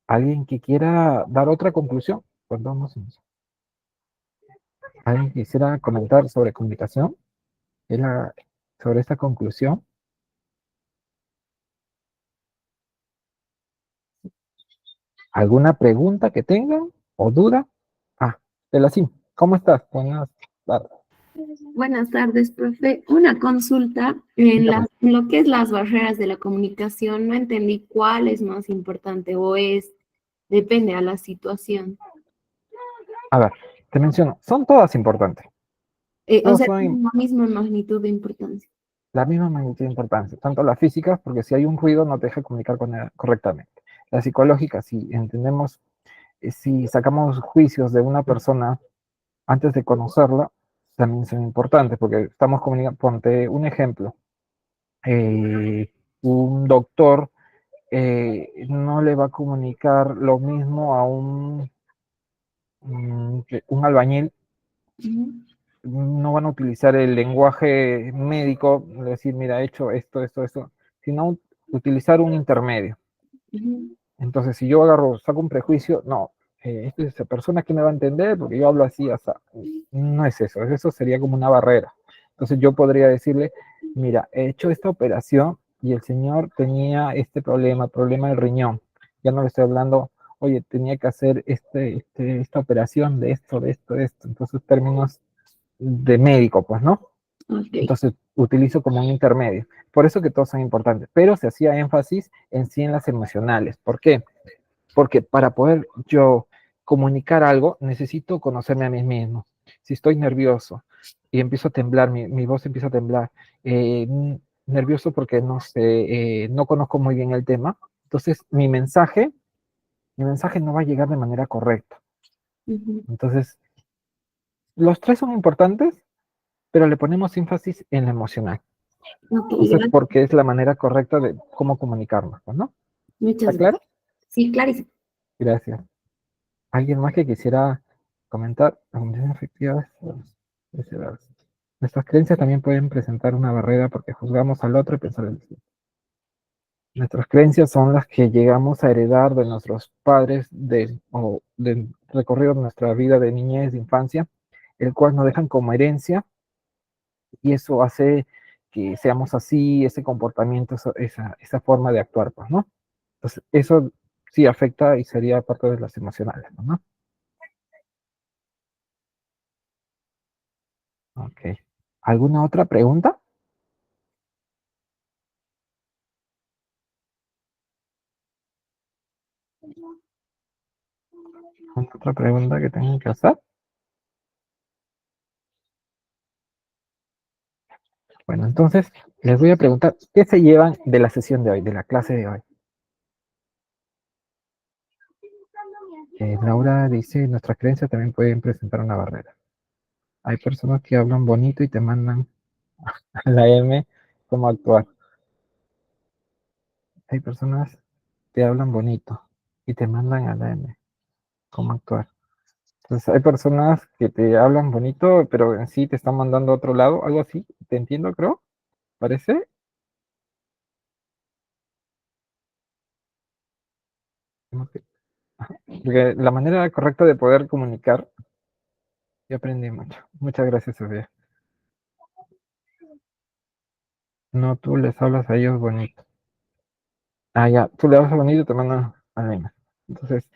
Speaker 1: ¿Alguien que quiera dar otra conclusión? Pues vamos. ¿Alguien quisiera comentar sobre comunicación? Sobre esta conclusión. ¿Alguna pregunta que tengan o duda? Delacín, ¿cómo estás? Buenas tardes.
Speaker 19: Buenas tardes, profe. Una consulta. En lo que es las barreras de la comunicación, no entendí cuál es más importante o depende a la situación.
Speaker 1: A ver, te menciono, son todas importantes.
Speaker 19: O
Speaker 1: Todas
Speaker 19: sea,
Speaker 1: son
Speaker 19: tienen la misma magnitud de importancia.
Speaker 1: la misma magnitud de importancia, tanto las físicas, porque si hay un ruido no te deja comunicar con ella correctamente. La psicológica, si entendemos, si sacamos juicios de una persona antes de conocerla, también son importantes, porque estamos comunicando, ponte un ejemplo, un doctor no le va a comunicar lo mismo a un albañil, no van a utilizar el lenguaje médico, decir, mira, he hecho esto, sino utilizar un intermedio. Entonces, si yo saco un prejuicio, no, esta persona que me va a entender porque yo hablo así, no es eso, eso sería como una barrera. Entonces yo podría decirle, mira, he hecho esta operación y el señor tenía este problema del riñón. Ya no le estoy hablando, oye, tenía que hacer esta operación de esto. Entonces términos de médico, pues, ¿no? Entonces utilizo como un intermedio. Por eso que todos son importantes, pero se hacía énfasis en sí en las emocionales. ¿Por qué? Porque para poder yo comunicar algo, necesito conocerme a mí mismo. Si estoy nervioso y empiezo a temblar, mi voz empieza a temblar, nervioso porque no sé, no conozco muy bien el tema, entonces mi mensaje no va a llegar de manera correcta. Entonces, los tres son importantes, pero le ponemos énfasis en lo emocional. Entonces, porque es la manera correcta de cómo comunicarnos, ¿no?
Speaker 19: Muchas
Speaker 1: ¿Está claro?
Speaker 19: Sí, clarísimo.
Speaker 1: Gracias. ¿Alguien más que quisiera comentar? Las condiciones efectivas. Nuestras creencias también pueden presentar una barrera porque juzgamos al otro y pensar en sí. Nuestras creencias son las que llegamos a heredar de nuestros padres o del recorrido de nuestra vida de niñez, de infancia, el cual nos dejan como herencia y eso hace que seamos así, ese comportamiento, esa forma de actuar, pues, ¿no? Entonces, eso sí afecta y sería parte de las emocionales, ¿no? Ok. ¿Alguna otra pregunta? ¿Alguna otra pregunta que tengan que hacer? Bueno, entonces les voy a preguntar, ¿qué se llevan de la sesión de hoy, de la clase de hoy? Laura dice, nuestras creencias también pueden presentar una barrera. Hay personas que hablan bonito y te mandan a la M cómo actuar. Hay personas que hablan bonito y te mandan a la M cómo actuar. Entonces hay personas que te hablan bonito, pero en sí te están mandando a otro lado, algo así. ¿Te entiendo, creo? ¿Parece? Porque la manera correcta de poder comunicar, yo aprendí mucho. Muchas gracias, Sofía. No, tú les hablas a ellos bonito. Ya, tú le hablas bonito y te mandan a Lena. Entonces,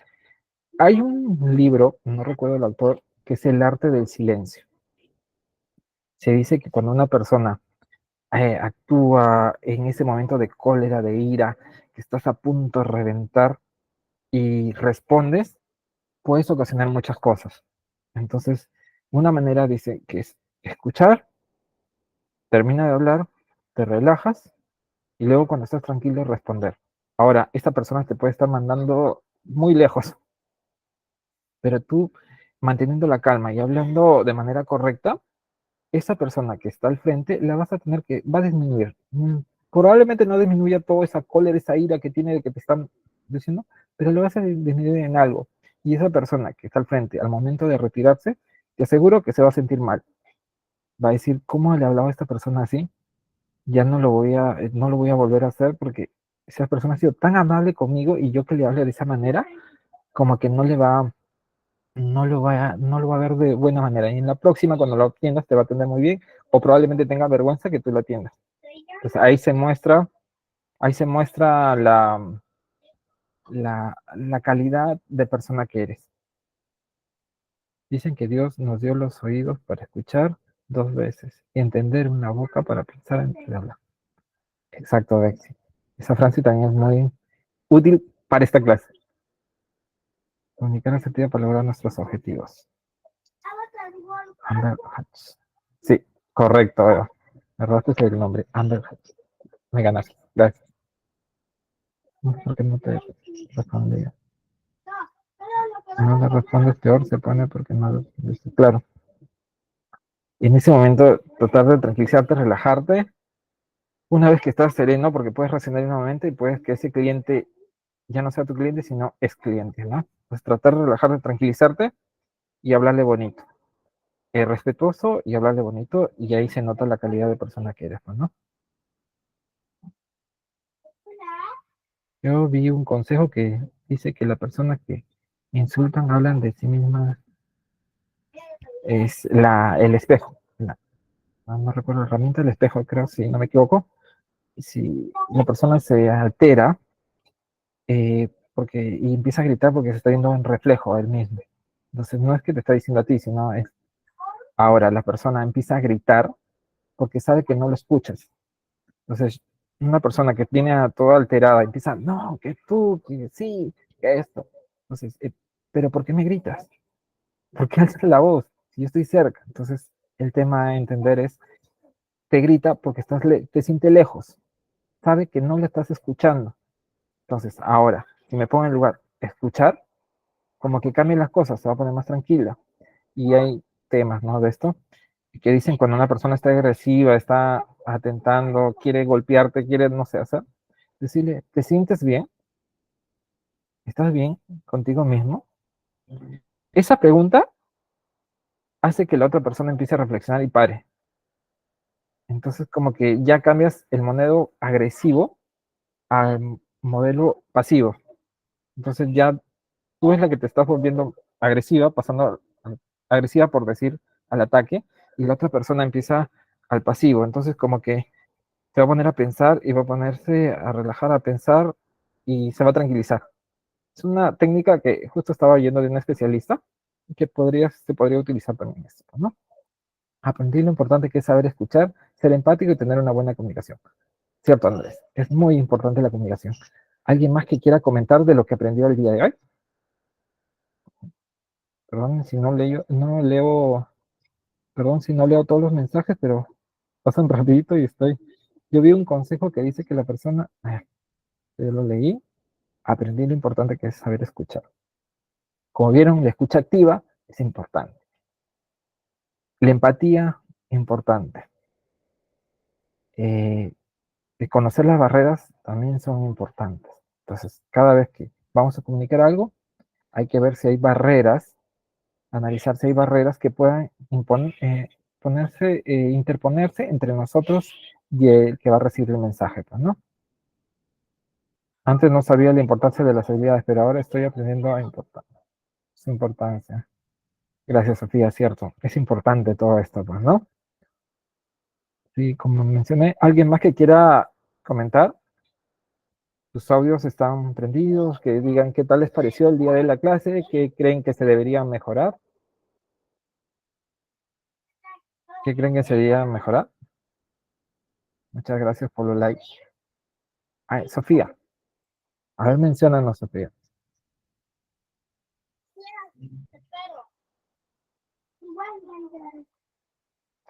Speaker 1: hay un libro, no recuerdo el autor, que es El arte del silencio. Se dice que cuando una persona actúa en ese momento de cólera, de ira, que estás a punto de reventar y respondes, puedes ocasionar muchas cosas. Entonces, una manera dice que es escuchar, termina de hablar, te relajas y luego cuando estás tranquilo responder. Ahora, esta persona te puede estar mandando muy lejos, pero tú manteniendo la calma y hablando de manera correcta, esa persona que está al frente la vas a tener que, va a disminuir. Probablemente no disminuya toda esa cólera, esa ira que tiene de que te están diciendo, pero lo vas a disminuir en algo. Y esa persona que está al frente, al momento de retirarse, te aseguro que se va a sentir mal. Va a decir, ¿cómo le hablaba a esta persona así? Ya no lo voy a volver a hacer porque esa persona ha sido tan amable conmigo y yo que le hable de esa manera, como que no lo va a ver de buena manera. Y en la próxima, cuando lo atiendas, te va a atender muy bien, o probablemente tenga vergüenza que tú lo atiendas. Entonces ahí se muestra la calidad de persona que eres. Dicen que Dios nos dio los oídos para escuchar 2 veces y entender una boca para pensar antes de hablar. Exacto, Bexy. Esa frase también es muy útil para esta clase. Comunicar asertiva para lograr nuestros objetivos. Amber Hatch. Sí, correcto, Eva. Me robaste el nombre. Amber Hatch. Me ganaste. Gracias. No sé por qué no te respondía. No le respondes peor, se pone porque no lo respondiste. Claro. Y en ese momento, tratar de tranquilizarte, relajarte. Una vez que estás sereno, porque puedes racionar en un momento y puedes que ese cliente ya no sea tu cliente, sino es cliente, ¿no? Pues tratar de relajarte, tranquilizarte y hablarle bonito. Respetuoso y hablarle bonito, y ahí se nota la calidad de persona que eres, pues, ¿no? Yo vi un consejo que dice que las personas que insultan hablan de sí mismas es el espejo. No recuerdo la herramienta, el espejo, creo, si no me equivoco. Si la persona se altera y empieza a gritar porque se está viendo un reflejo a él mismo. Entonces no es que te está diciendo a ti, sino es ahora la persona empieza a gritar porque sabe que no lo escuchas. Entonces, una persona que tiene a toda alterada empieza, no, que tú, que sí, que esto. Entonces, pero ¿por qué me gritas? ¿Por qué alzas la voz? Si yo estoy cerca. Entonces, el tema a entender es, te grita porque te siente lejos. Sabe que no le estás escuchando. Entonces, ahora, si me pongo en lugar, escuchar, como que cambien las cosas, se va a poner más tranquila. Y hay temas, ¿no? De esto, que dicen cuando una persona está agresiva, está atentando, quiere golpearte, quiere, no sé, hacer, decirle, ¿te sientes bien? ¿Estás bien contigo mismo? Esa pregunta hace que la otra persona empiece a reflexionar y pare. Entonces, como que ya cambias el modelo agresivo al modelo pasivo. Entonces ya tú es la que te estás volviendo agresiva, pasando agresiva por decir al ataque, y la otra persona empieza al pasivo. Entonces, como que se va a poner a pensar y va a ponerse a relajar, a pensar y se va a tranquilizar. Es una técnica que justo estaba oyendo de un especialista que se podría utilizar también esto, ¿no? Aprendí lo importante que es saber escuchar, ser empático y tener una buena comunicación. ¿Cierto, Andrés? Es muy importante la comunicación. ¿Alguien más que quiera comentar de lo que aprendió el día de hoy? Perdón si perdón si no leo todos los mensajes, pero pasan rapidito y yo vi un consejo que dice que la persona, yo lo leí, aprendí lo importante que es saber escuchar. Como vieron, la escucha activa es importante. La empatía, importante. Conocer las barreras también son importantes. Entonces, cada vez que vamos a comunicar algo, hay que ver si hay barreras, analizar si hay barreras que puedan interponerse entre nosotros y el que va a recibir el mensaje, pues, ¿no? Antes no sabía la importancia de las habilidades, pero ahora estoy aprendiendo su importancia. Gracias, Sofía, cierto. Es importante todo esto, pues, ¿no? Sí, como mencioné, ¿alguien más que quiera comentar? Sus audios están prendidos, que digan qué tal les pareció el día de la clase, qué creen que se debería mejorar. ¿Qué creen que se debería mejorar? Muchas gracias por los likes. Sofía. A ver, menciónanos, Sofía.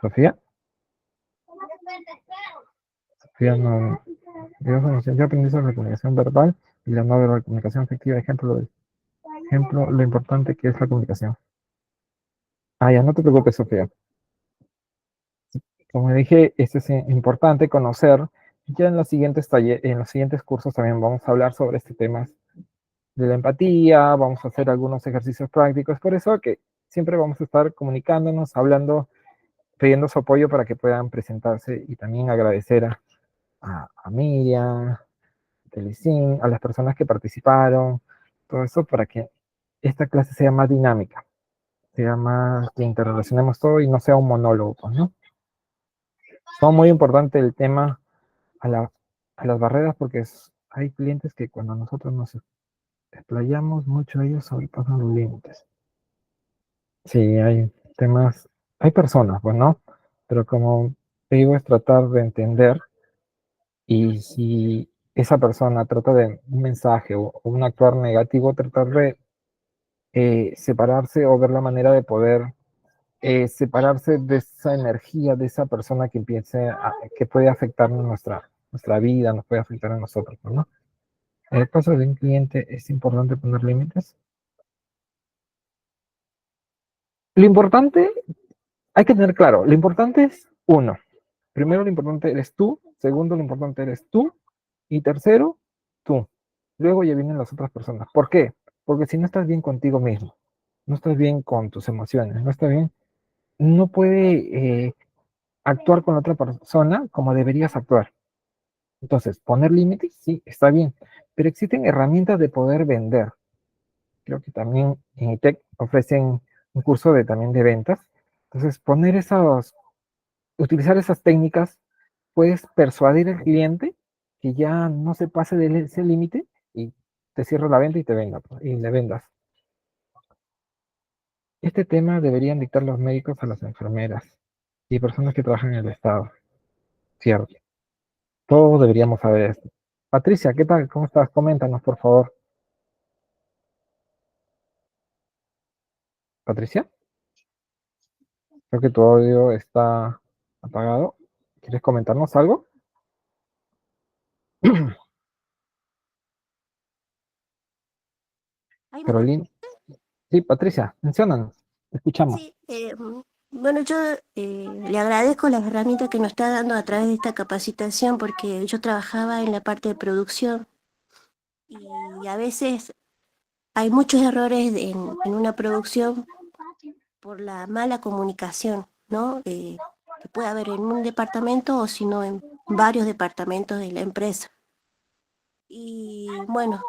Speaker 1: ¿Sofía? Sofía no. Yo aprendí sobre la comunicación verbal y la no verbal, comunicación efectiva. Ejemplo, lo importante que es la comunicación. Ya no te preocupes, Sofía. Como dije, esto es importante conocer. Ya en los siguientes cursos también vamos a hablar sobre este tema de la empatía, vamos a hacer algunos ejercicios prácticos. Por eso que siempre vamos a estar comunicándonos, hablando, pidiendo su apoyo para que puedan presentarse, y también agradecer a Miriam, Telecin, a las personas que participaron, todo eso para que esta clase sea más dinámica, sea más que interrelacionemos todo y no sea un monólogo, pues, ¿no? Es muy importante el tema a las barreras porque hay clientes que cuando nosotros nos explayamos mucho, ellos sobrepasan los límites. Sí, hay temas, hay personas, pues, ¿no? Pero como te digo, es tratar de entender y si esa persona trata de un mensaje o un actuar negativo, tratar de separarse o ver la manera de poder separarse de esa energía, de esa persona que que puede afectar nuestra vida, nos puede afectar a nosotros, ¿no? En el caso de un cliente es importante poner límites. Lo importante, hay que tener claro, lo importante es uno. Primero lo importante eres tú, segundo lo importante eres tú, y tercero, tú. Luego ya vienen las otras personas. ¿Por qué? Porque si no estás bien contigo mismo, no estás bien con tus emociones, no estás bien, no puede actuar con la otra persona como deberías actuar. Entonces, poner límites, sí, está bien, pero existen herramientas de poder vender. Creo que también en ITEC ofrecen un curso también de ventas. Entonces, utilizar esas técnicas, puedes persuadir al cliente que ya no se pase de ese límite y te cierra la venta y y le vendas. Este tema deberían dictar los médicos a las enfermeras y personas que trabajan en el Estado. Cierto. Todos deberíamos saber esto. Patricia, ¿qué tal? ¿Cómo estás? Coméntanos, por favor. Patricia, creo que tu audio está apagado. ¿Quieres comentarnos algo? Carolina. Sí, Patricia, menciónanos. Te escuchamos.
Speaker 20: Sí, bueno, yo le agradezco las herramientas que nos está dando a través de esta capacitación porque yo trabajaba en la parte de producción y a veces hay muchos errores en una producción por la mala comunicación, ¿no? Que puede haber en un departamento o si no en varios departamentos de la empresa. Y bueno,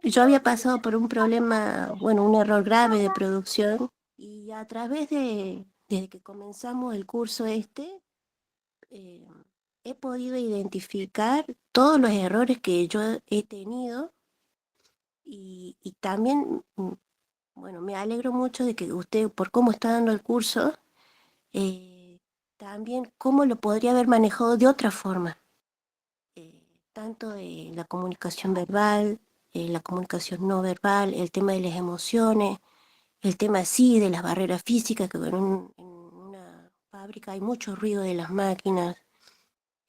Speaker 20: yo había pasado por un problema, bueno, un error grave de producción y a través desde que comenzamos el curso he podido identificar todos los errores que yo he tenido y también, bueno, me alegro mucho de que usted, por cómo está dando el curso, también cómo lo podría haber manejado de otra forma, tanto de la comunicación verbal, la comunicación no verbal, el tema de las emociones, el tema sí de las barreras físicas, que bueno, en una fábrica hay mucho ruido de las máquinas,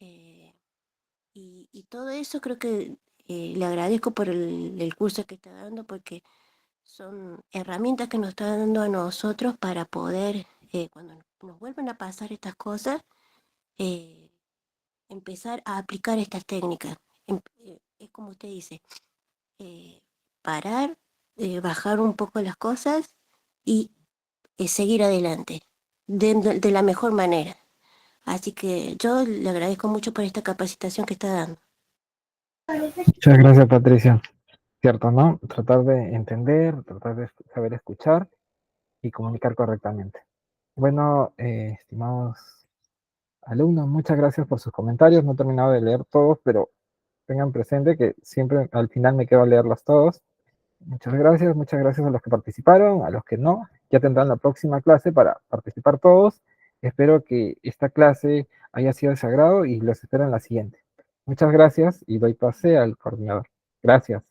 Speaker 20: y todo eso creo que le agradezco por el curso que está dando, porque son herramientas que nos está dando a nosotros para poder, cuando nos vuelven a pasar estas cosas, empezar a aplicar estas técnicas. Es como usted dice, parar, bajar un poco las cosas y seguir adelante de la mejor manera. Así que yo le agradezco mucho por esta capacitación que está dando.
Speaker 1: Muchas gracias, Patricia. Cierto, ¿no? Tratar de entender, tratar de saber escuchar y comunicar correctamente. Bueno, estimados alumnos, muchas gracias por sus comentarios. No he terminado de leer todos, pero tengan presente que siempre al final me quedo a leerlos todos. Muchas gracias a los que participaron, a los que no. Ya tendrán la próxima clase para participar todos. Espero que esta clase haya sido de su agrado y los espero en la siguiente. Muchas gracias y doy pase al coordinador. Gracias.